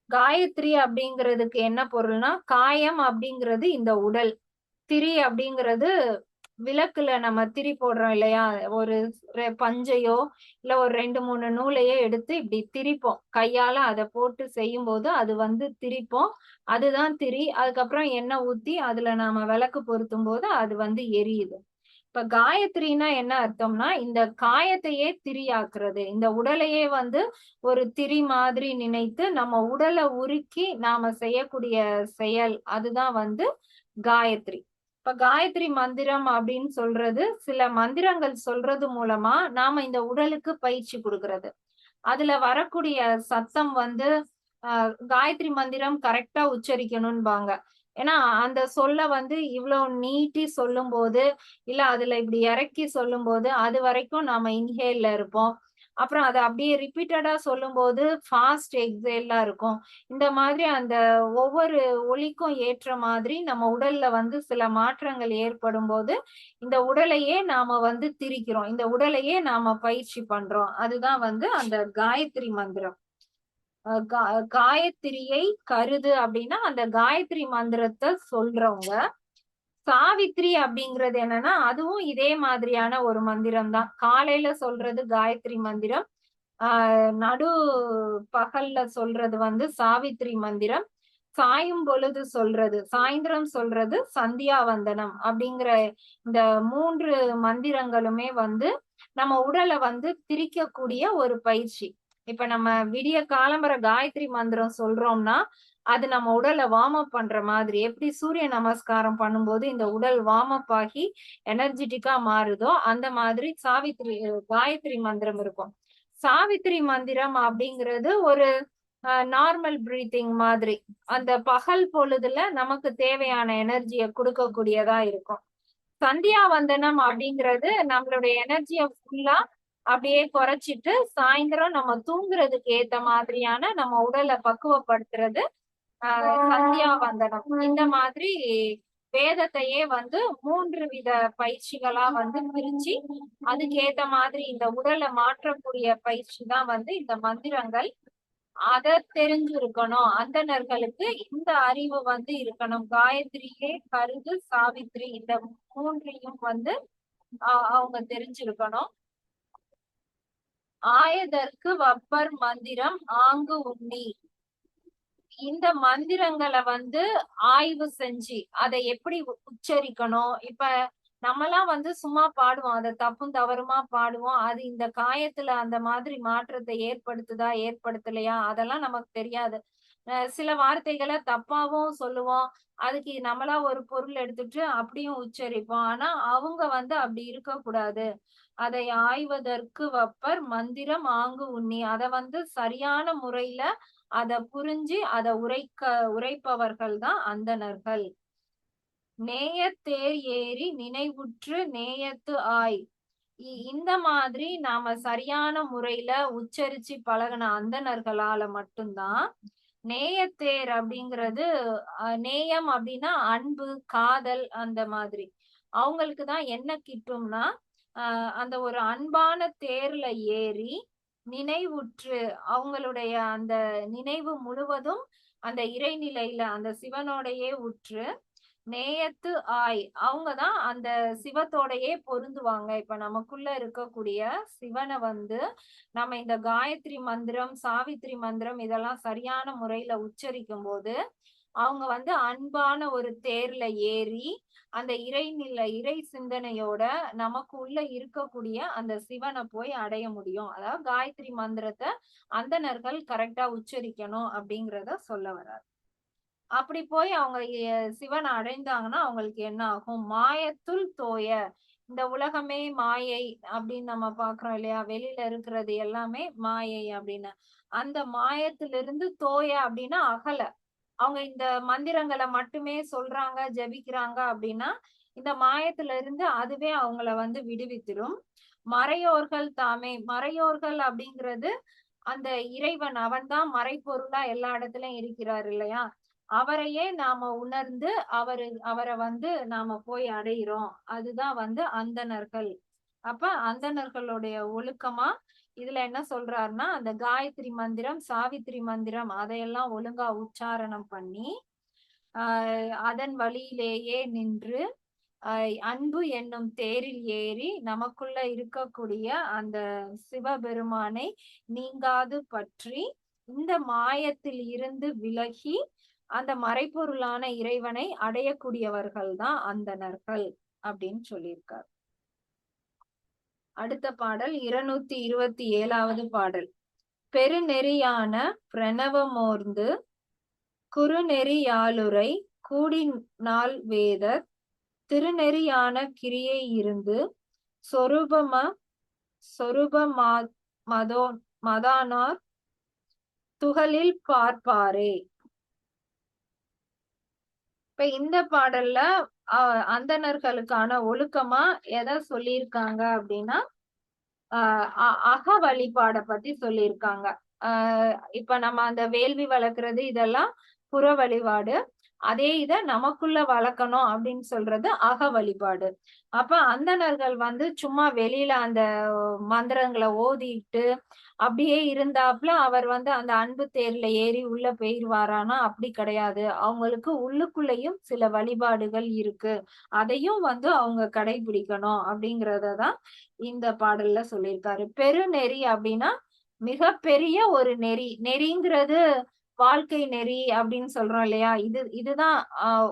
காயத்ரி அப்படிங்கிறதுக்கு என்ன பொருள்னா, காயம் அப்படிங்கிறது இந்த உடல், திரி அப்படிங்கிறது விளக்குல நம்ம திரி போடுறோம் இல்லையா, ஒரு பஞ்சையோ இல்ல ஒரு 2-3 நூலையோ எடுத்து இப்படி திரிப்போம் கையால, அதை போட்டு செய்யும் போது அது திரிப்போம். அதுதான் திரி. அதுக்கப்புறம் எண்ணெய் ஊத்தி அதுல நாம விளக்கு பொருத்தும் போது அது எரியுது. இப்ப காயத்ரினா என்ன அர்த்தம்னா, இந்த காயத்தையே திரியாக்குறது, இந்த உடலையே ஒரு திரி மாதிரி நினைத்து நம்ம உடலை உருக்கி நாம செய்யக்கூடிய செயல், அதுதான் காயத்ரி. இப்ப காயத்ரி மந்திரம் அப்படின்னு சொல்றது சில மந்திரங்கள் சொல்றது மூலமா நாம இந்த உடலுக்கு பயிற்சி கொடுக்கறது. அதுல வரக்கூடிய சத்தம் காயத்ரி மந்திரம் கரெக்டா உச்சரிக்கணும்பாங்க. ஏன்னா அந்த சொல்ல இவ்வளவு நீட்டி சொல்லும் போது இல்ல அதுல இப்படி இறக்கி சொல்லும் போது அது வரைக்கும் நாம இன்ஹேல்ல இருப்போம். அப்புறம் அதை அப்படியே ரிப்பீட்டடா சொல்லும் போது ஃபாஸ்ட் எக்ஸேலா இருக்கும். இந்த மாதிரி அந்த ஒவ்வொரு ஒலிக்கும் ஏற்ற மாதிரி நம்ம உடல்ல சில மாற்றங்கள் ஏற்படும் போது இந்த உடலையே நாம திரிக்கிறோம், இந்த உடலையே நாம பயிற்சி பண்றோம். அதுதான் அந்த காயத்ரி மந்திரம். காயத்ரியை கருது அப்படின்னா அந்த காயத்ரி மந்திரத்தை சொல்றவங்க. சாவித்ரி அப்படிங்கிறது என்னன்னா, அதுவும் இதே மாதிரியான ஒரு மந்திரம் தான். காலையில சொல்றது காயத்ரி மந்திரம், நடு பகல்ல சொல்றது சாவித்ரி மந்திரம், சாயும் பொழுது சொல்றது, சாயந்திரம் சொல்றது சந்தியாவந்தனம் அப்படிங்கிற இந்த 3 மந்திரங்களுமே நம்ம உடலை திரிக்கக்கூடிய ஒரு பயிற்சி. இப்ப நம்ம விடிய காலம்பர காயத்ரி மந்திரம் சொல்றோம்னா அது நம்ம உடலை வார்ம் அப் பண்ற மாதிரி, எப்படி சூரிய நமஸ்காரம் பண்ணும்போது இந்த உடல் வார்ம் அப் ஆகி எனர்ஜெட்டிக்கா மாறுதோ அந்த மாதிரி காயத்ரி மந்திரம் இருக்கும். சாவித்ரி மந்திரம் அப்படிங்கிறது ஒரு நார்மல் பிரீத்திங் மாதிரி, அந்த பகல் பொழுதுல நமக்கு தேவையான எனர்ஜியை கொடுக்கக்கூடியதா இருக்கும். சந்தியாவந்தனம் அப்படிங்கிறது நம்மளுடைய எனர்ஜியை ஃபுல்லா அப்படியே குறைச்சிட்டு சாயந்தரம் நம்ம தூங்குறதுக்கு ஏத்த மாதிரியான நம்ம உடலை பக்குவப்படுத்துறது சந்தியாவந்தனம். இந்த மாதிரி வேதத்தையே 3 வித பயிற்சிகளா பிரிச்சு அதுக்கு ஏத்த மாதிரி இந்த உடலை மாற்றக்கூடிய பயிற்சி தான் இந்த மந்திரங்கள். அதை தெரிஞ்சிருக்கணும் அந்தணர்களுக்கு, இந்த அறிவு இருக்கணும். காயத்ரியே கருது சாவித்ரி இந்த 3ஐயும் அவங்க தெரிஞ்சிருக்கணும். ஆயதற்கு வப்பர் மந்திரம் ஆங்கு உண்ணி, இந்த மந்திரங்களை ஆய்வு செஞ்சு அதை எப்படி உச்சரிக்கணும். இப்ப நம்மலாம் சும்மா பாடுவோம், அதை தப்பும் தவறுமா பாடுவோம். அது இந்த காயத்துல அந்த மாதிரி மாற்றத்தை ஏற்படுத்துதா ஏற்படுத்தலையா அதெல்லாம் நமக்கு தெரியாது. சில வார்த்தைகளை தப்பாவும் சொல்லுவோம். அதுக்கு நம்மளா ஒரு பொருள் எடுத்துட்டு அப்படியும் உச்சரிப்போம். ஆனா அவங்க வந்து அப்படி இருக்கக்கூடாது. அதை ஆய்வதற்கு வப்பர் மந்திரம் ஆங்கு உண்ணி. அத வந்து சரியான முறையில அத புரிஞ்சு அத உரைப்பவர்கள் தான் அந்தணர்கள். நேயத் தேர் ஏறி நினைவுற்று நேயத்து ஆய். இந்த மாதிரி நாம சரியான முறையில உச்சரிச்சு பழகுன அந்தணர்களால மட்டும்தான் நேயத்தேர் அப்படிங்கிறது, நேயம் அப்படின்னா அன்பு, காதல் அந்த மாதிரி. அவங்களுக்கு தான் என்ன கிட்டும்னா, அந்த ஒரு அன்பான தேர்ல ஏறி நினைவுற்று அவங்களுடைய அந்த நினைவு முழுவதும் அந்த இறைநிலையில அந்த சிவனோடையே உற்று நேயத்து ஆய். அவங்கதான் அந்த சிவத்தோடையே பொருந்துவாங்க. இப்ப நமக்குள்ள இருக்கக்கூடிய சிவனை வந்து நம்ம இந்த காயத்ரி மந்திரம், சாவித்திரி மந்திரம் இதெல்லாம் சரியான முறையில உச்சரிக்கும் போது அவங்க வந்து அன்பான ஒரு தேர்ல ஏறி அந்த இறை சிந்தனையோட நமக்கு உள்ள இருக்கக்கூடிய அந்த சிவனை போய் அடைய முடியும். அதாவது காயத்ரி மந்திரத்தை அந்தணர்கள் கரெக்டா உச்சரிக்கணும் அப்படிங்கிறத சொல்ல வர்றார். அப்படி போய் அவங்க சிவனை அடைந்தாங்கன்னா அவங்களுக்கு என்ன ஆகும்? மாயத்துள் தோய. இந்த உலகமே மாயை அப்படின்னு நம்ம பாக்குறோம் இல்லையா? வெளியில இருக்கிறது எல்லாமே மாயை அப்படின்னு. அந்த மாயத்திலிருந்து தோய அப்படின்னா அகல. அவங்க இந்த மந்திரங்களை மட்டுமே சொல்றாங்க, ஜபிக்கிறாங்க அப்படின்னா இந்த மாயத்துல இருந்து அதுவே அவங்கள வந்து விடுவித்திரும். மறையோர்கள் தாமே. மறையோர்கள் அப்படிங்கிறது அந்த இறைவன், அவன் தான் மறைப்பொருளா எல்லா இடத்துலயும் இருக்கிறார் இல்லையா? அவரையே நாம உணர்ந்து அவரை வந்து நாம போய் அடையிறோம். அதுதான் வந்து அந்தணர்கள். அப்ப அந்தணர்களுடைய ஒழுக்கமா இதுல என்ன சொல்றாருன்னா, அந்த காயத்ரி மந்திரம், சாவித்திரி மந்திரம் அதையெல்லாம் ஒழுங்கா உச்சாரணம் பண்ணி அதன் வழியிலேயே நின்று அன்பு என்னும் தேரில் ஏறி நமக்குள்ள இருக்கக்கூடிய அந்த சிவபெருமானை நீங்காது பற்றி இந்த மாயத்தில் இருந்து விலகி அந்த மறைப்பொருளான இறைவனை அடையக்கூடியவர்கள் தான் அந்தணர்கள் அப்படின்னு சொல்லியிருக்கார். அடுத்த பாடல் 227வது பாடல். பெருநெறியான பிரணவமோர்ந்து குறுநெறியாளுரை கூடி நாள் வேதர் திருநெறியான கிரியை இருந்து மதானார் துகளில் பார்ப்பாரே. இப்ப இந்த பாடல்ல அந்தணர்களுக்கான ஒழுக்கமா எதை சொல்லியிருக்காங்க அப்படின்னா, அக வழிபாட பத்தி சொல்லியிருக்காங்க. இப்ப நம்ம அந்த வேள்வி வளர்க்கறது இதெல்லாம் புற வழிபாடு. அதே இத நமக்குள்ள வளர்க்கணும் அப்படின்னு சொல்றது அக வழிபாடு. அப்ப அந்தணர்கள் வந்து சும்மா வெளியில அந்த மந்திரங்களை ஓதிட்டு அப்படியே இருந்தாப்புல அவர் வந்து அந்த அன்பு தேர்ல ஏறி உள்ள போயிருவாரானா அப்படி கிடையாது. அவங்களுக்கு உள்ளுக்குள்ளேயும் சில வழிபாடுகள் இருக்கு. அதையும் வந்து அவங்க கடைபிடிக்கணும் அப்படிங்கறதான் இந்த பாடல்ல சொல்லியிருக்காரு. பெருநெறி அப்படின்னா மிகப்பெரிய ஒரு நெறி. நெறிங்கிறது வாழ்க்கை நெறி அப்படின்னு சொல்றோம் இல்லையா? இதுதான்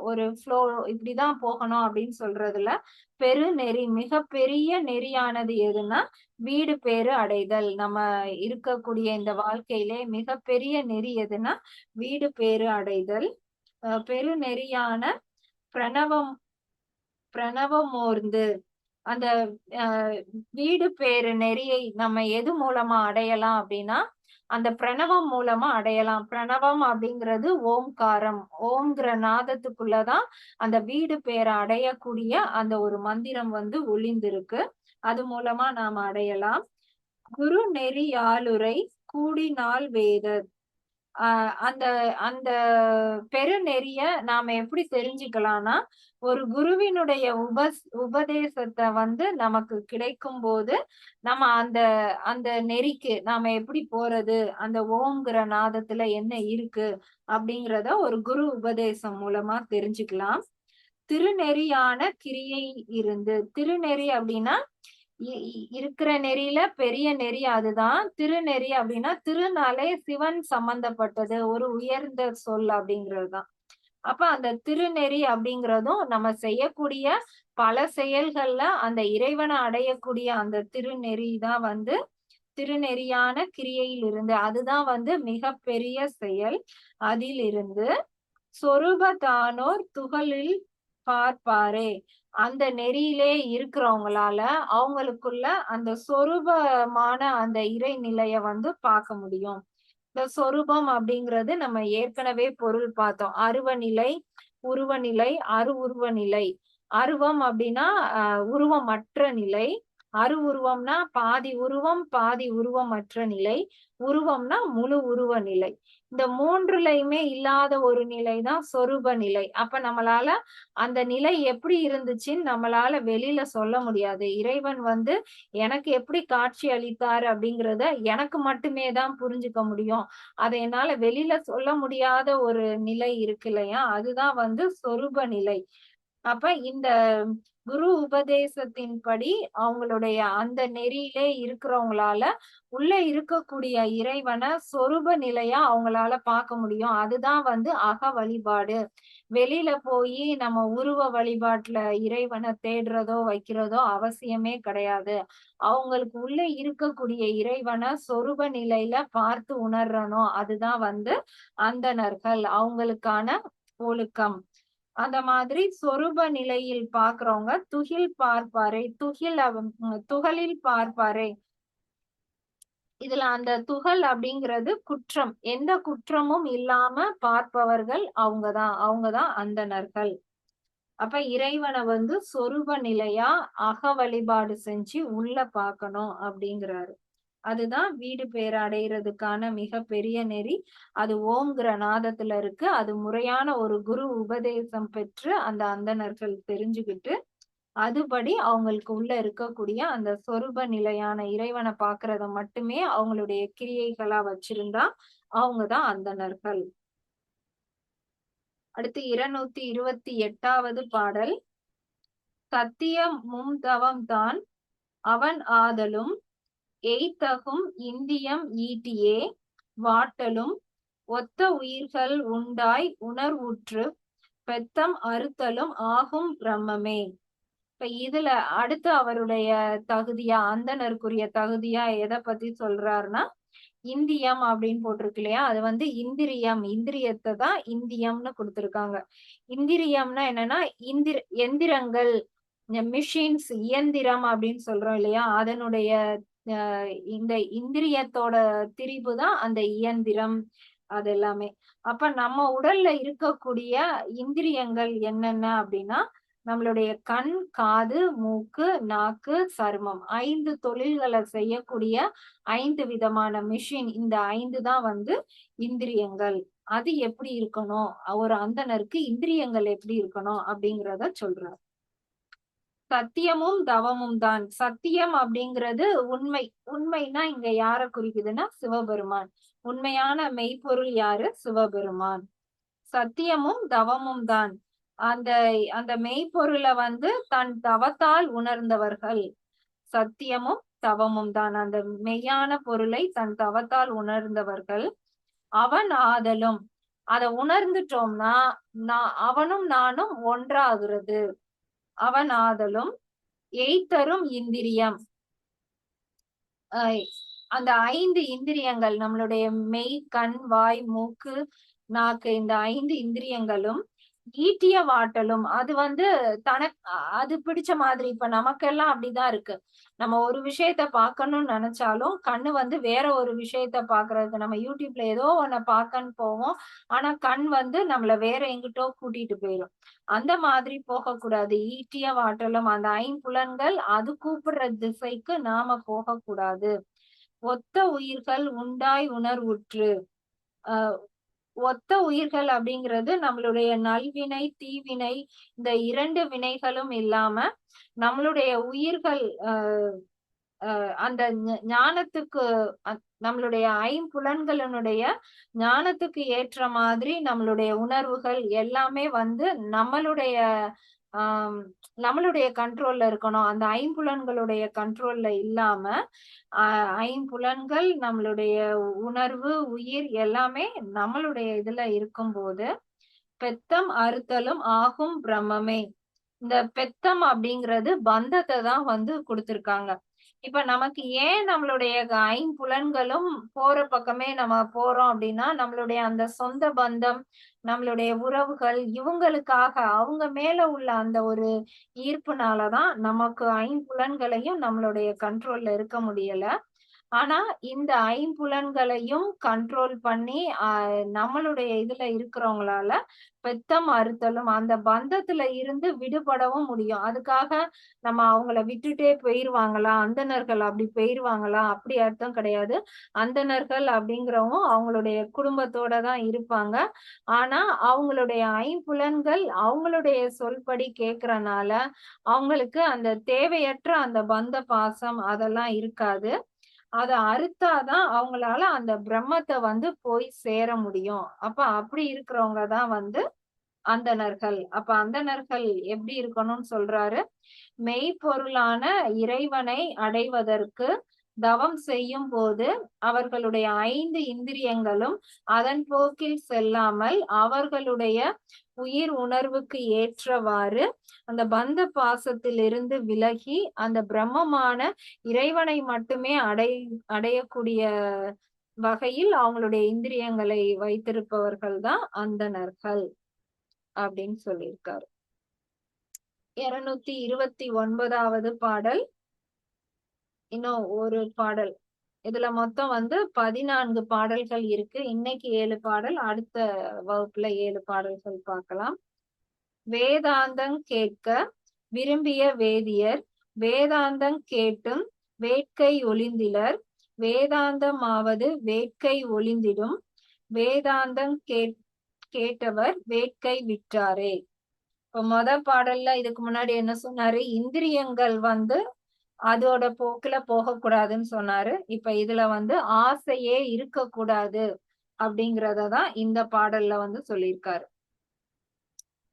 ஒரு ஃப்ளோ, இப்படிதான் போகணும் அப்படின்னு சொல்றதுல பெருநெறி, மிகப்பெரிய நெறியானது எதுன்னா வீடு பேறு அடைதல். நம்ம இருக்கக்கூடிய இந்த வாழ்க்கையிலே மிகப்பெரிய நெறி எதுன்னா வீடு பேறு அடைதல். பெருநெறியான பிரணவமோர்ந்து அந்த வீடு பேறு நெறியை நம்ம எது மூலமா அடையலாம் அப்படின்னா அந்த பிரணவம் மூலமா அடையலாம். பிரணவம் அப்படிங்கிறது ஓம்காரம். ஓம்ங்கிற நாதத்துக்குள்ளதான் அந்த வீடு பேரை அடையக்கூடிய அந்த ஒரு மந்திரம் வந்து ஒளிந்திருக்கு. அது மூலமா நாம அடையலாம். குரு நெறி ஆளுரை கூடினால் வேதர். அந்த அந்த பெருநெறிய நாம எப்படி தெரிஞ்சுக்கலாம்னா, ஒரு குருவினுடைய உபதேசத்தை வந்து நமக்கு கிடைக்கும் போது நம்ம அந்த அந்த நெறிக்கு நாம எப்படி போறது, அந்த ஓம்ங்கிற நாதத்துல என்ன இருக்கு அப்படிங்கிறத ஒரு குரு உபதேசம் மூலமா தெரிஞ்சுக்கலாம். திருநெறியான கிரியை இருந்து. திருநெறி அப்படின்னா இருக்கிற நெறியில பெரிய நெறி அதுதான். திருநெறி அப்படின்னா திருநாளே சிவன் சம்பந்தப்பட்டது, ஒரு உயர்ந்த சொல் அப்படிங்கிறதுதான். அப்ப அந்த திருநெறி அப்படிங்கிறதும் நம்ம செய்யக்கூடிய பல செயல்கள்ல அந்த இறைவனை அடையக்கூடிய அந்த திருநெறி தான் வந்து திருநெறியான கிரியையில் இருந்து, அதுதான் வந்து மிகப்பெரிய செயல். அதிலிருந்து சொரூபத்தானோர் துகளில் பார்ப்பாரே, அந்த நெறியிலே இருக்கிறவங்களால அவங்களுக்குள்ள அந்த சொரூபமான அந்த இறைநிலைய வந்து பார்க்க முடியும். இந்த சொரூபம் அப்படிங்கிறது நம்ம ஏற்கனவே பொருள் பார்த்தோம். அருவநிலை, உருவநிலை, அருவுருவ நிலை. அருவம் அப்படின்னா உருவமற்ற நிலை. அருவுருவம்னா பாதி உருவம், பாதி உருவமற்ற நிலை. உருவம்னா முழு உருவ நிலை. இந்த மூன்றுலயுமே இல்லாத ஒரு நிலைதான் சொரூப நிலை. அப்ப நம்மளால அந்த நிலை எப்படி இருந்துச்சுன்னு நம்மளால வெளியில சொல்ல முடியாது. இறைவன் வந்து எனக்கு எப்படி காட்சி அளித்தார் அப்படிங்கிறத எனக்கு மட்டுமே தான் புரிஞ்சுக்க முடியும். அத என்னால வெளியில சொல்ல முடியாத ஒரு நிலை இருக்கு இல்லையா? அதுதான் வந்து சொரூப நிலை. அப்ப இந்த குரு உபதேசத்தின்படி அவங்களுடைய அந்த நெறியிலே இருக்கிறவங்களால உள்ள இருக்கக்கூடிய இறைவனை சொரூப நிலையா அவங்களால பார்க்க முடியும். அதுதான் வந்து அக வழிபாடு. வெளியில போய் நம்ம உருவ வழிபாட்டுல இறைவனை தேடுறதோ வைக்கிறதோ அவசியமே கிடையாது. அவங்களுக்கு உள்ள இருக்கக்கூடிய இறைவனை சொரூப நிலையில பார்த்து உணர்றணும். அதுதான் வந்து அந்தணர்கள் அவங்களுக்கான ஒழுக்கம். அந்த மாதிரி சொரூப நிலையில் பார்க்கிறவங்க துகில் பார்ப்பாரை, துகளில் பார்ப்பாரை. இதுல அந்த துகள் அப்படிங்கிறது குற்றம். எந்த குற்றமும் இல்லாம பார்ப்பவர்கள் அவங்கதான் அந்தணர்கள். அப்ப இறைவனை வந்து சொரூப நிலையா அக வழிபாடு செஞ்சு உள்ள பார்க்கணும் அப்படிங்கிறாரு. அதுதான் வீடு பேறு அடையறதுக்கான மிகப்பெரிய நெறி. அது ஓம்ங்கிற நாதத்துல இருக்கு. அது முறையான ஒரு குரு உபதேசம் பெற்று அந்த அந்தணர்கள் தெரிஞ்சுக்கிட்டு அதுபடி அவங்களுக்கு உள்ள இருக்கக்கூடிய அந்த சொரூப நிலையான இறைவனை பார்க்கறத மட்டுமே அவங்களுடைய கிரியைகளா வச்சிருந்தா அவங்கதான் அந்தணர்கள். அடுத்து 228வது பாடல். சத்தியம் மும்தவம் தான் அவன் ஆதலும் எய்த்தகும் இந்தியம் ஈட்டியே வாட்டலும் ஒத்த உயிர்கள் உண்டாய் உணர்வுற்று பெத்தம் அறுத்தலும் ஆகும் பிரம்மமே. இப்ப இதுல அடுத்து அவருடைய தகுதியா அந்தணருக்குரிய தகுதியா எதை பத்தி சொல்றாருன்னா இந்தியம் அப்படின்னு போட்டிருக்கு இல்லையா? அது வந்து இந்திரியம். இந்திரியத்தை தான் இந்தியம்னு கொடுத்திருக்காங்க. இந்திரியம்னா என்னன்னா எந்திரங்கள், மிஷின்ஸ், இயந்திரம் அப்படின்னு சொல்றோம் இல்லையா? அதனுடைய இந்த இந்திரியத்தோட திரிபு தான் அந்த இயந்திரம். அது எல்லாமே. அப்ப நம்ம உடல்ல இருக்கக்கூடிய இந்திரியங்கள் என்னென்ன அப்படின்னா நம்மளுடைய கண், காது, மூக்கு, நாக்கு, சருமம் 5 தொழில்களை செய்யக்கூடிய 5 விதமான மிஷின். இந்த 5 தான் வந்து இந்திரியங்கள். அது எப்படி இருக்கணும், ஒரு அந்தணருக்கு இந்திரியங்கள் எப்படி இருக்கணும் அப்படிங்கிறத சொல்றார். சத்தியமும் தவமும் தான். சத்தியம் அப்படிங்கிறது உண்மை. உண்மைன்னா இங்க யார குறிக்குதுன்னா சிவபெருமான். உண்மையான மெய்ப்பொருள் யாரு? சிவபெருமான். சத்தியமும் தவமும் தான். அந்த அந்த மெய்ப்பொருளை வந்து தன் தவத்தால் உணர்ந்தவர்கள். சத்தியமும் தவமும் தான். அந்த மெய்யான பொருளை தன் தவத்தால் உணர்ந்தவர்கள். அவன் ஆதலும், அதை உணர்ந்துட்டோம்னா அவனும் நானும் ஒன்றாகிறது. அவன் ஆதலும் எய்த்தரும் இந்திரியம். அந்த 5 இந்திரியங்கள் நம்மளுடைய மெய், கண், வாய், மூக்கு, நாக்கு, இந்த 5 இந்திரியங்களும் ஈட்டிய வாட்டலும். அது வந்து அது பிடிச்ச மாதிரி. இப்ப நமக்கெல்லாம் அப்படிதான் இருக்கு. நம்ம ஒரு விஷயத்த பார்க்கணும்னு நினைச்சாலும் கண்ணு வந்து வேற ஒரு விஷயத்த பாக்குறதுக்கு நம்ம யூடியூப்ல ஏதோ ஒன்ன பார்க்கன்னு போவோம். ஆனா கண் வந்து நம்மள வேற எங்கிட்டோ கூட்டிட்டு போயிரும். அந்த மாதிரி போகக்கூடாது. ஈட்டிய வாட்டலும், அந்த 5 அது கூப்பிடுற திசைக்கு நாம போகக்கூடாது. ஒத்த உயிர்கள் உண்டாய் உணர்வுற்று. ஒத்த உயிர்கள் அப்படிங்கிறது நம்மளுடைய நல்வினை, தீவினை, இந்த 2 வினைகளும் இல்லாம நம்மளுடைய உயிர்கள் அந்த ஞானத்துக்கு நம்மளுடைய 5 ஞானத்துக்கு ஏற்ற மாதிரி நம்மளுடைய உணர்வுகள் எல்லாமே வந்து நம்மளுடைய கண்ட்ரோல்ல இருக்கணும். அந்த 5 கண்ட்ரோல்ல இல்லாம 5 நம்மளுடைய உணர்வு, உயிர் எல்லாமே நம்மளுடைய இதுல இருக்கும்போது பெத்தம் அறுத்தலும் ஆகும் பிரம்மமே. இந்த பெத்தம் அப்படிங்கிறது பந்தத்தை தான் வந்து கொடுத்திருக்காங்க. இப்ப நமக்கு ஏன் நம்மளுடைய ஐம்புலன்களும் போற பக்கமே நம்ம போறோம் அப்படின்னா, நம்மளுடைய அந்த சொந்த பந்தம், நம்மளுடைய உறவுகள் இவங்களுக்காக அவங்க மேல உள்ள அந்த ஒரு ஈர்ப்புனாலதான் நமக்கு ஐம்புலன்களையும் நம்மளுடைய கண்ட்ரோல்ல இருக்க முடியல. ஆனா இந்த ஐம்புலன்களையும் கண்ட்ரோல் பண்ணி நம்மளுடைய இதுல இருக்கிறவங்களால பெத்தம் அறுத்தலும் அந்த பந்தத்துல இருந்து விடுபடவும் முடியும். அதுக்காக நம்ம அவங்கள விட்டுட்டே போயிருவாங்களா, அந்தணர்கள் அப்படி போயிருவாங்களா, அப்படி அர்த்தம் கிடையாது. அந்தணர்கள் அப்படிங்கிறவங்க அவங்களுடைய குடும்பத்தோட தான் இருப்பாங்க. ஆனா அவங்களுடைய ஐம்புலன்கள் அவங்களுடைய சொல்படி கேட்கறனால அவங்களுக்கு அந்த தேவையற்ற அந்த பந்த பாசம் அதெல்லாம் இருக்காது. அத அறுத்தாதான் அவங்களால அந்த பிரம்மத்த வந்து போய் சேர முடியும். அப்ப அப்படி இருக்கிறவங்க தான் வந்து அந்தணர்கள். அப்ப அந்தணர்கள் எப்படி இருக்கணும்னு சொல்றாரு. மெய்ப்பொருளான இறைவனை அடைவதற்கு தவம் செய்யும் போது அவர்களுடைய 5 இந்திரியங்களும் அதன் போக்கில் செல்லாமல் அவர்களுடைய உயிர் உணர்வுக்கு ஏற்றவாறு அந்த பந்த பாசத்திலிருந்து விலகி அந்த பிரம்மமான இறைவனை மட்டுமே அடையக்கூடிய வகையில் அவங்களுடைய இந்திரியங்களை வைத்திருப்பவர்கள் தான் அந்தணர்கள் அப்படின்னு சொல்லியிருக்காரு. 229வது பாடல். இன்னும் ஒரு பாடல். இதுல மொத்தம் வந்து 14 பாடல்கள் இருக்கு. இன்னைக்கு 7 பாடல், அடுத்த வகுப்புல 7 பாடல்கள் பார்க்கலாம். வேதாந்தம் கேட்க விரும்பிய வேதியர் வேதாந்தம் கேட்டும் வேட்கை ஒளிந்திலர் வேதாந்தமாவது வேட்கை ஒளிந்திடும் வேதாந்தம் கேட்டவர் வேட்கை விட்டாரே. இப்ப பாடல்ல இதுக்கு முன்னாடி என்ன சொன்னாரு, இந்திரியங்கள் வந்து அதோட போக்குல போகக்கூடாதுன்னு சொன்னாரு. இப்ப இதுல வந்து ஆசையே இருக்கக்கூடாது அப்படிங்கறதான் இந்த பாடல்ல வந்து சொல்லியிருக்காரு.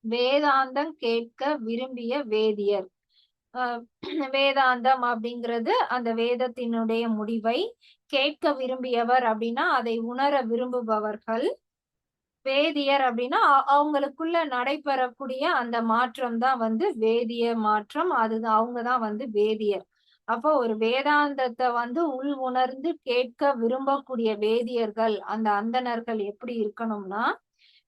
வேதாந்தம் கேட்க விரும்பிய வேதியர். வேதாந்தம் அப்படிங்கிறது அந்த வேதத்தினுடைய முடிவை கேட்க விரும்பியவர் அப்படின்னா அதை உணர விரும்புபவர்கள். வேதியர் அப்படின்னா அவங்களுக்குள்ள நடைபெறக்கூடிய அந்த மாற்றம் தான் வந்து வேதிய மாற்றம். அதுதான் அவங்கதான் வந்து வேதியர். அப்போ ஒரு வேதாந்தத்தை வந்து உள் உணர்ந்து கேட்க விரும்பக்கூடிய வேதியர்கள் அந்த அந்தணர்கள் எப்படி இருக்கணும்னா,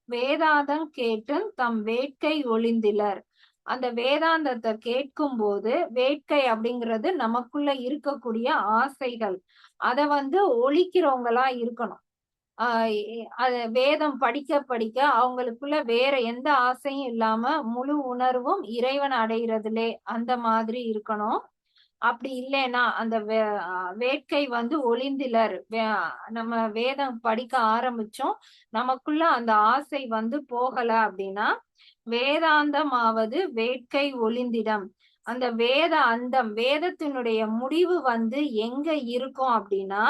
வேதாந்தம் கேட்டு தம் வேட்கை ஒளிந்திலர். அந்த வேதாந்தத்தை கேட்கும் போது வேட்கை அப்படிங்கிறது நமக்குள்ள இருக்கக்கூடிய ஆசைகள் அத வந்து ஒழிக்கிறவங்களா இருக்கணும். வேதம் படிக்க படிக்க அவங்களுக்குள்ள வேற எந்த ஆசையும் இல்லாம முழு உணர்வும் இறைவன் அடைகிறதுலே அந்த மாதிரி இருக்கணும். அப்படி இல்லைன்னா அந்த வேட்கை வந்து ஒளிந்திலர். நம்ம வேதம் படிக்க ஆரம்பிச்சோம், நமக்குள்ள அந்த ஆசை வந்து போகல அப்படின்னா வேதாந்தமாவது வேட்கை ஒளிந்திடம். அந்த வேதத்தினுடைய முடிவு வந்து எங்க இருக்கும் அப்படின்னா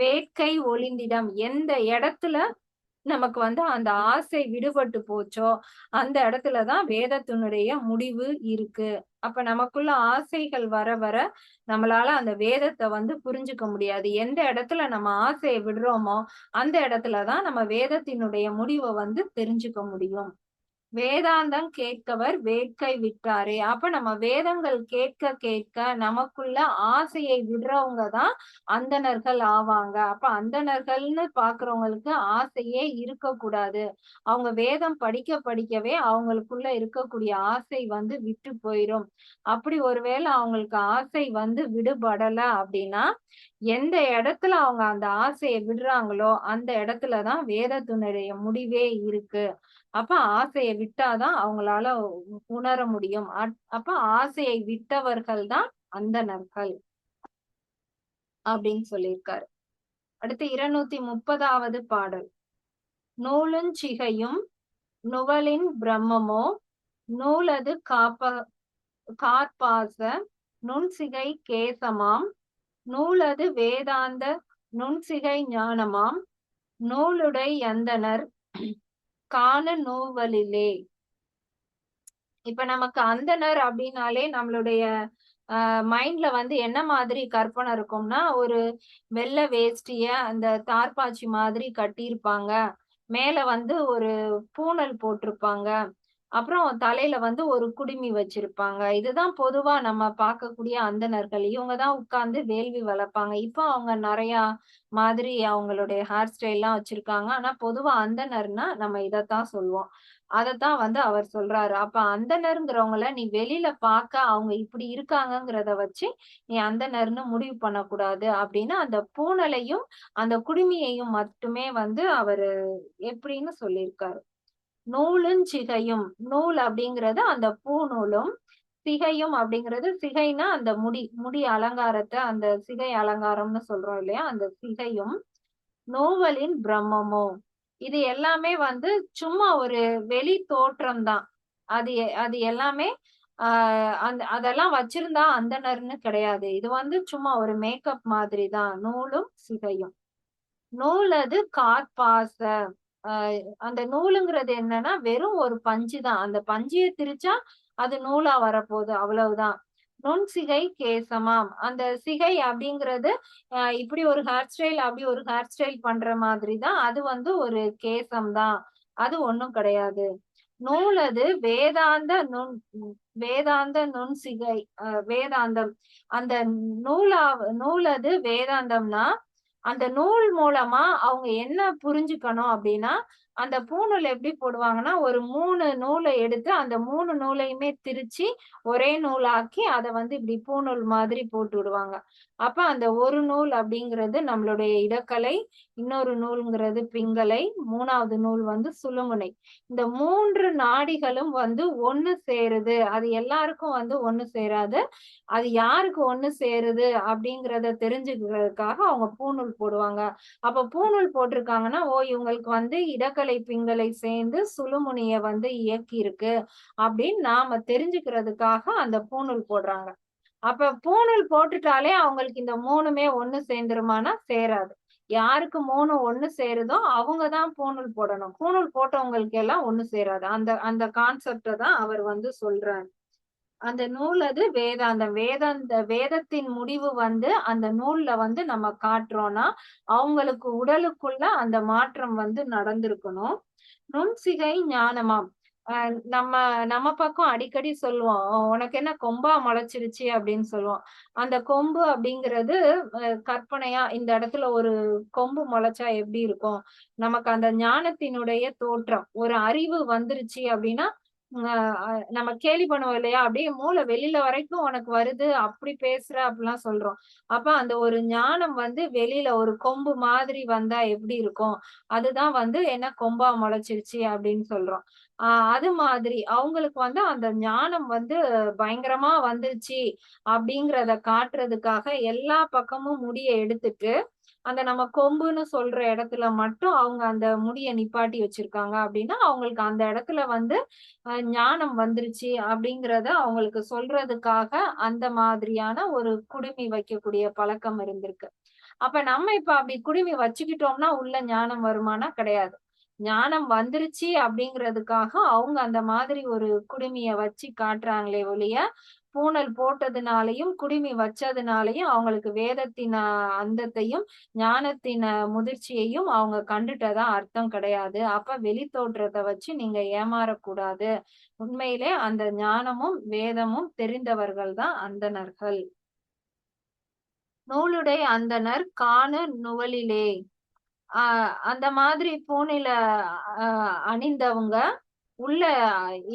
வேட்கை ஒளிந்திடம். எந்த இடத்துல நமக்கு வந்து அந்த ஆசை விடுபட்டு போச்சோ அந்த இடத்துலதான் வேதத்தினுடைய முடிவு இருக்கு. அப்ப நமக்குள்ள ஆசைகள் வர வர நம்மளால அந்த வேதத்தை வந்து புரிஞ்சுக்க முடியாது. எந்த இடத்துல நம்ம ஆசையை விடுறோமோ அந்த இடத்துலதான் நம்ம வேதத்தினுடைய முடிவை வந்து தெரிஞ்சுக்க முடியும். வேதாந்தம் கேட்கவர் வேட்கை விட்டாரே. அப்ப நம்ம வேதங்கள் கேட்க கேட்க நமக்குள்ள ஆசையை விடுறவங்க தான் அந்தணர்கள் ஆவாங்க. அப்ப அந்தணர்கள்னு பாக்குறவங்களுக்கு ஆசையே இருக்கக்கூடாது. அவங்க வேதம் படிக்க படிக்கவே அவங்களுக்குள்ள இருக்கக்கூடிய ஆசை வந்து விட்டு போயிரும். அப்படி ஒருவேளை அவங்களுக்கு ஆசை வந்து விடுபடல அப்படின்னா எந்த இடத்துல அவங்க அந்த ஆசையை விடுறாங்களோ அந்த இடத்துலதான் வேதத்தினுடைய முடிவே இருக்கு. அப்ப ஆசையை விட்டாதான் அவங்களால உணர முடியும். அப்ப ஆசையை விட்டவர்கள் தான் அந்தணர்கள் அப்படின்னு சொல்லியிருக்காரு. அடுத்து 230வது பாடல். நூலுஞ்சிகையும் நுவலின் பிரம்மமோ நூலது கார்பாச நுண்சிகை கேசமாம் நூலது வேதாந்த நுண்சிகை ஞானமாம் நூலுடை அந்தணர் காண நூவலிலே. இப்ப நமக்கு அந்தணர் அப்படின்னாலே நம்மளுடைய மைண்ட்ல வந்து என்ன மாதிரி கற்பனை இருக்கும்னா, ஒரு வெள்ளை வேஷ்டிய அந்த தார்பாச்சி மாதிரி கட்டியிருப்பாங்க, மேல வந்து ஒரு பூணல் போட்டிருப்பாங்க, அப்புறம் தலையில வந்து ஒரு குடுமி வச்சிருப்பாங்க. இதுதான் பொதுவா நம்ம பார்க்கக்கூடிய அந்தணர்கள். இவங்க தான் உட்கார்ந்து வேள்வி வளர்ப்பாங்க. இப்போ அவங்க நெறையா மாதிரி அவங்களுடைய ஹேர் ஸ்டைல்லாம் வச்சிருக்காங்க. ஆனா பொதுவா அந்தணர்னா நம்ம இதத்தான் சொல்லுவோம். அதத்தான் வந்து அவர் சொல்றாரு. அப்ப அந்தணர்ங்கிறவங்கள நீ வெளியில பார்க்க அவங்க இப்படி இருக்காங்கங்கிறத வச்சு, நீ அந்தணர்ன்னு முடிவு பண்ணக்கூடாது அப்படின்னு அந்த பூணலையும், அந்த குடுமியையும் மட்டுமே வந்து அவரு எப்படின்னு சொல்லியிருக்காரு. நூலும் சிகையும். நூல் அப்படிங்கிறது அந்த பூநூலும், சிகையும் அப்படிங்கிறது சிகைன்னா அந்த முடி அலங்காரத்த அந்த சிகை அலங்காரம்னு சொல்றோம் இல்லையா? அந்த சிகையும், நோவலின் பிரம்மமும். இது எல்லாமே வந்து சும்மா ஒரு வெளி தோற்றம் தான். அது எல்லாமே அதெல்லாம் வச்சிருந்தா அந்தணர்ன்னு கிடையாது. இது வந்து சும்மா ஒரு மேக்கப் மாதிரி தான். நூலும், சிகையும். நூலது காற்பாச. அ அந்த நூலுங்கிறது என்னன்னா, வெறும் ஒரு பஞ்சு தான். அந்த பஞ்சிய திரிச்சா, அது நூலா வரப்போது. அவ்வளவுதான். நுண்சிகை கேசமாம். அந்த சிகை அப்படிங்கிறது, இப்படி ஒரு ஹேர் ஸ்டைல், அப்படி ஒரு ஹேர் ஸ்டைல் பண்ற மாதிரி தான். அது வந்து ஒரு கேசம் தான். அது ஒண்ணும் கிடையாது. நூலது வேதாந்த நுண்சிகை. வேதாந்தம். அந்த நூலது வேதாந்தம்னா, அந்த நூல் மூலமா அவங்க என்ன புரிஞ்சுக்கணும் அப்படின்னா, அந்த பூணூல் எப்படி போடுவாங்கன்னா, ஒரு 3 நூல எடுத்து அந்த 3 நூலையுமே திரிச்சு, ஒரே நூலாக்கி அத வந்து இப்படி பூணூல் மாதிரி போட்டு விடுவாங்க. அப்ப அந்த ஒரு நூல் அப்படிங்கிறது நம்மளுடைய இடக்கலை, இன்னொரு நூல்ங்கிறது பிங்கலை, 3வது நூல் வந்து சுழுமுனை. இந்த 3 நாடிகளும் வந்து ஒண்ணு சேருது. அது எல்லாருக்கும் வந்து ஒண்ணு சேராது. அது யாருக்கு ஒண்ணு சேருது அப்படிங்கிறத தெரிஞ்சுக்கிறதுக்காக அவங்க பூணூல் போடுவாங்க. அப்ப பூணூல் போட்டிருக்காங்கன்னா, ஓ! இவங்களுக்கு வந்து இடக்கலை, பிங்கலை சேர்ந்து சுழுமுனைய வந்து இயக்கியிருக்கு அப்படின்னு நாம தெரிஞ்சுக்கிறதுக்காக அந்த பூணூல் போடுறாங்க. அப்ப பூணூல் போட்டுட்டாலே அவங்களுக்கு இந்த 3மே ஒண்ணு சேர்ந்துருமான்னா சேராது. யாருக்கு 3 ஒண்ணு சேருதோ அவங்க தான் பூணூல் போடணும். பூணூல் போட்டவங்களுக்கு எல்லாம் ஒண்ணு சேராது. அந்த அந்த கான்செப்ட்ட தான் அவர் வந்து சொல்றாரு. அந்த நூல் அது வேதாந்தம். வேதத்தின் முடிவு வந்து அந்த நூல்ல வந்து நம்ம காட்டுறோம்னா, அவங்களுக்கு உடலுக்குள்ள அந்த மாற்றம் வந்து நடந்திருக்கணும். நுண்சிகை ஞானமாம். அ நம்ம நம்ம பக்கம் அடிக்கடி சொல்லுவோம். "உனக்கு என்ன கொம்பா முளைச்சிருச்சு?" அப்படின்னு சொல்லுவோம். அந்த கொம்பு அப்படிங்கிறது கற்பனையா இந்த இடத்துல ஒரு கொம்பு முளைச்சா எப்படி இருக்கும்? நமக்கு அந்த ஞானத்தினுடைய தோற்றம். ஒரு அறிவு வந்துருச்சு அப்படின்னா, அ அ நம்ம கேலி பண்ணுவோம் இல்லையா? அப்படியே மூளை வெளியில வரைக்கும் உனக்கு வருது, அப்படி பேசுற அப்படிலாம் சொல்றோம். அப்ப அந்த ஒரு ஞானம் வந்து வெளியில ஒரு கொம்பு மாதிரி வந்தா எப்படி இருக்கும்? அதுதான் வந்து என்ன கொம்பா முளைச்சிருச்சு அப்படின்னு சொல்றோம். ஆ அது மாதிரி அவங்களுக்கு வந்து அந்த ஞானம் வந்து பயங்கரமா வந்துருச்சு அப்படிங்கிறத காட்டுறதுக்காக எல்லா பக்கமும் முடிய எடுத்துட்டு, அந்த நம்ம கொம்புன்னு சொல்ற இடத்துல மட்டும் அவங்க அந்த முடிய நிப்பாட்டி வச்சிருக்காங்க அப்படின்னா, அவங்களுக்கு அந்த இடத்துல வந்து ஞானம் வந்துருச்சு அப்படிங்கிறத அவங்களுக்கு சொல்றதுக்காக அந்த மாதிரியான ஒரு குடுமி வைக்கக்கூடிய பழக்கம் இருந்திருக்கு. அப்ப நம்ம இப்ப அப்படி குடுமி வச்சுக்கிட்டோம்னா உள்ள ஞானம் வருமானா? கிடையாது. ஞானம் வந்துருச்சு அப்படிங்கிறதுக்காக அவங்க அந்த மாதிரி ஒரு குடுமிய வச்சு காட்டுறாங்களே ஒழிய, பூணல் போட்டதுனாலயும், குடுமி வச்சதுனாலயும் அவங்களுக்கு வேதத்தின் அந்தத்தையும், ஞானத்தின் முதிர்ச்சியையும் அவங்க கண்டுட்டதா அர்த்தம் கிடையாது. அப்ப வெளி தோற்றத்த வச்சு நீங்க ஏமாறக்கூடாது. உண்மையிலே அந்த ஞானமும், வேதமும் தெரிந்தவர்கள் தான் அந்தணர்கள். நூலுடை அந்தணர் காணு நுவலிலே. ஆ அந்த மாதிரி பூணில அ அணிந்தவங்க உள்ள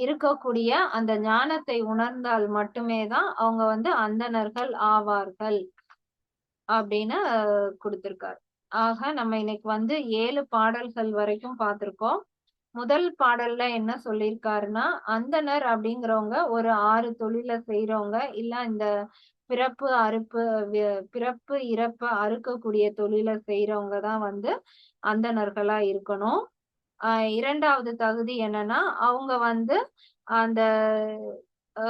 இருக்கக்கூடிய அந்த ஞானத்தை உணர்ந்தால் மட்டுமே தான் அவங்க வந்து அந்தணர்கள் ஆவார்கள் அப்படின்னு குடுத்திருக்காரு. ஆக நம்ம இன்னைக்கு வந்து 7 பாடல்கள் வரைக்கும் பார்த்திருக்கோம். முதல் பாடல்ல என்ன சொல்லியிருக்காருன்னா, அந்தணர் அப்படிங்கிறவங்க ஒரு 6 தொழில செய்றவங்க. இல்ல இந்த பிறப்பு, அறுப்பு பிறப்பு, இறப்ப அறுக்கக்கூடிய தொழில செய்றவங்க தான் வந்து அந்தணர்களா இருக்கணும். 2வது தகுதி என்னன்னா, அவங்க வந்து அந்த அ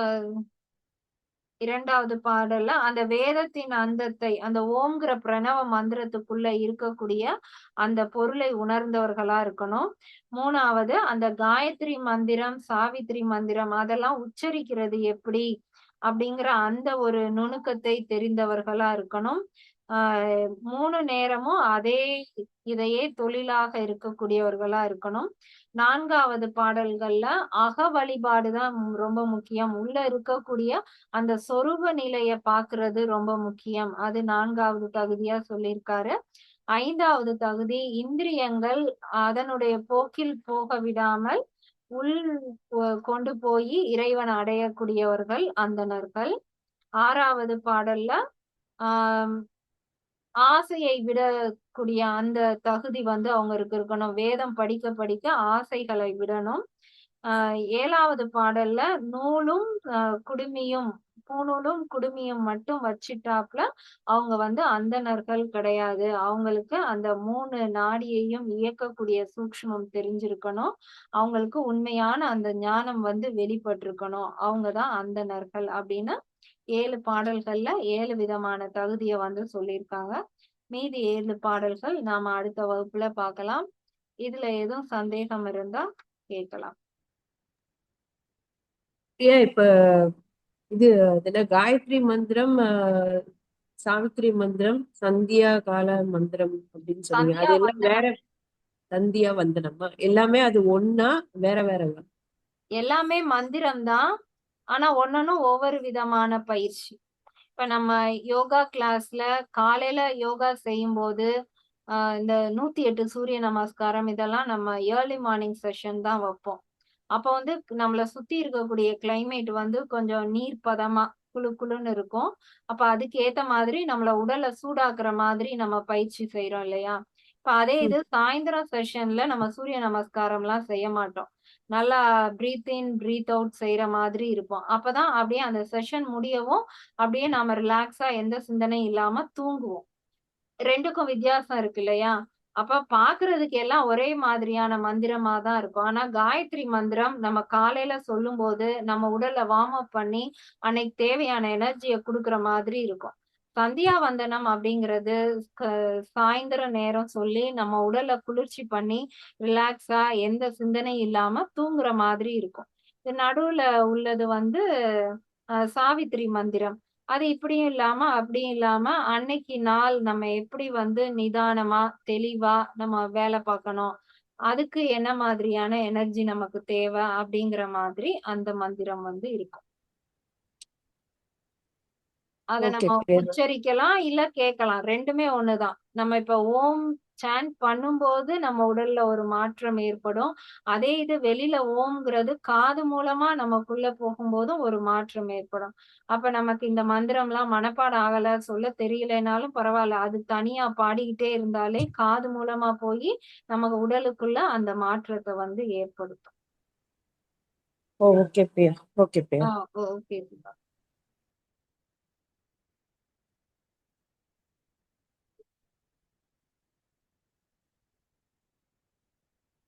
2வது பாடல்ல அந்த வேதத்தின் அந்தத்தை, அந்த ஓம்ங்கிற பிரணவ மந்திரத்துக்குள்ள இருக்கக்கூடிய அந்த பொருளை உணர்ந்தவர்களா இருக்கணும். 3வது அந்த காயத்ரி மந்திரம், சாவித்திரி மந்திரம் அதெல்லாம் உச்சரிக்கிறது எப்படி? அப்படிங்கிற அந்த ஒரு நுணுக்கத்தை தெரிந்தவர்களா இருக்கணும். 3 நேரமும் அதே இதையே தொழிலாக இருக்கக்கூடியவர்களா இருக்கணும். 4வது பாடல்கள்ல அக வழிபாடு தான் ரொம்ப முக்கியம். உள்ள இருக்கக்கூடிய அந்த சொரூப நிலைய பார்க்கிறது ரொம்ப முக்கியம். அது 4வது தகுதியா சொல்லியிருக்காரு. 5வது தகுதி இந்திரியங்கள் அதனுடைய போக்கில் போக விடாமல் உள் கொண்டு போய் இறைவன் அடையக்கூடியவர்கள் அந்தணர்கள். 6வது பாடல்ல ஆஹ் ஆசையை விடக்கூடிய அந்த தகுதி வந்து அவங்களுக்கு இருக்கணும். வேதம் படிக்க படிக்க ஆசைகளை விடணும். 7வது பாடல்ல நூலும் குடுமியும் பூணூலும் குடுமியும் மட்டும் வச்சிட்டாப்ல அவங்க வந்து அந்தணர்கள் கிடையாது. அவங்களுக்கு அந்த 3 நாடியையும் இயக்கக்கூடிய சூக்ஷ்மம் தெரிஞ்சிருக்கணும். அவங்களுக்கு உண்மையான அந்த ஞானம் வந்து வெளிப்பட்டிருக்கணும். அவங்கதான் அந்தணர்கள் அப்படின்னு 7 பாடல்கள்ல 7 விதமான தகுதிய வந்து சொல்லியிருக்காங்க. மீதி 7 பாடல்கள் நாம அடுத்த வகுப்புல பார்க்கலாம். இதுல எதுவும் சந்தேகம் இருந்தா கேட்கலாம். ஏன் இப்ப இது அதுல காயத்ரி மந்திரம், சாவித்ரி மந்திரம், சந்தியா கால மந்திரம் அப்படின்னு சொன்னீங்க. சந்தியா அது எல்லாம் வந்தனம் வேற. சந்தியா வந்தனமா எல்லாமே அது ஒண்ணா வேற வேறவா? எல்லாமே மந்திரம் தான். ஆனா ஒன்னொன்னும் ஒவ்வொரு விதமான பயிற்சி. இப்ப நம்ம யோகா கிளாஸ்ல காலையில யோகா செய்யும்போது இந்த 108 சூரிய நமஸ்காரம் இதெல்லாம் நம்ம ஏர்லி மார்னிங் செஷன் தான் வைப்போம். அப்ப வந்து நம்மள சுத்தி இருக்கக்கூடிய கிளைமேட் வந்து கொஞ்சம் நீர் பதமா குளு குளுன்னு இருக்கும். அப்ப அதுக்கு ஏத்த மாதிரி நம்மள உடலை சூடாக்குற மாதிரி நம்ம பயிற்சி செய்யறோம் இல்லையா? இப்ப அதே இது சாயந்தரம் செஷன்ல நம்ம சூரிய நமஸ்காரம் எல்லாம் செய்ய மாட்டோம். நல்லா பிரீத் இன் பிரீத் அவுட் செய்யற மாதிரி இருப்போம். அப்பதான் அப்படியே அந்த செஷன் முடியவும் அப்படியே நாம ரிலாக்ஸா எந்த சிந்தனையும் இல்லாம தூங்குவோம். 2க்கும் வித்தியாசம் இருக்கு இல்லையா? அப்ப பாக்குறதுக்கு எல்லாம் ஒரே மாதிரியான மந்திரமா தான் இருக்கும். ஆனா காயத்ரி மந்திரம் நம்ம காலையில சொல்லும்போது நம்ம உடல்ல வார்ம் அப் பண்ணி அன்னைக்கு தேவையான எனர்ஜிய குடுக்குற மாதிரி இருக்கும். சந்தியா வந்தனம் அப்படிங்கிறது க சாயந்தரம் நேரம் சொல்லி நம்ம உடல குளிர்ச்சி பண்ணி ரிலாக்ஸா எந்த சிந்தனையும் இல்லாம தூங்குற மாதிரி இருக்கும். இது நடுவுல உள்ளது வந்து சாவித்திரி மந்திரம். அது இப்படியும் இல்லாம, அப்படியும் இல்லாம, அன்னைக்கு நாள் நம்ம எப்படி வந்து நிதானமா, தெளிவா நம்ம வேலை பார்க்கணும். அதுக்கு என்ன மாதிரியான எனர்ஜி நமக்கு தேவை அப்படிங்கிற மாதிரி அந்த மந்திரம் வந்து இருக்கும். அத ஓகே. நம்ம உச்சரிக்கலாம், இல்ல கேட்கலாம். 2மே ஒண்ணுதான். நம்ம இப்ப ஓம் சாண்ட் பண்ணும்போது நம்ம உடல்ல ஒரு மாற்றம் ஏற்படும். அதே இது வெளியில ஓம்ங்கிறது காது மூலமா நமக்குள்ள போகும்போதும் ஒரு மாற்றம் ஏற்படும். அப்ப நமக்கு இந்த மந்திரம்லாம் மனப்பாடம் ஆகல, சொல்ல தெரியலைனாலும் பரவால்ல. அது தனியா பாடிக்கிட்டே இருந்தாலே காது மூலமா போயி நமக்கு உடலுக்குள்ள அந்த மாற்றத்த வந்து ஏற்படுத்தும். Okay Priya. Okay Priya. Okay.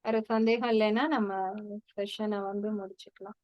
வேற சந்தேகம் இல்லைன்னா நம்ம செஷனை வந்து முடிச்சுக்கலாம்.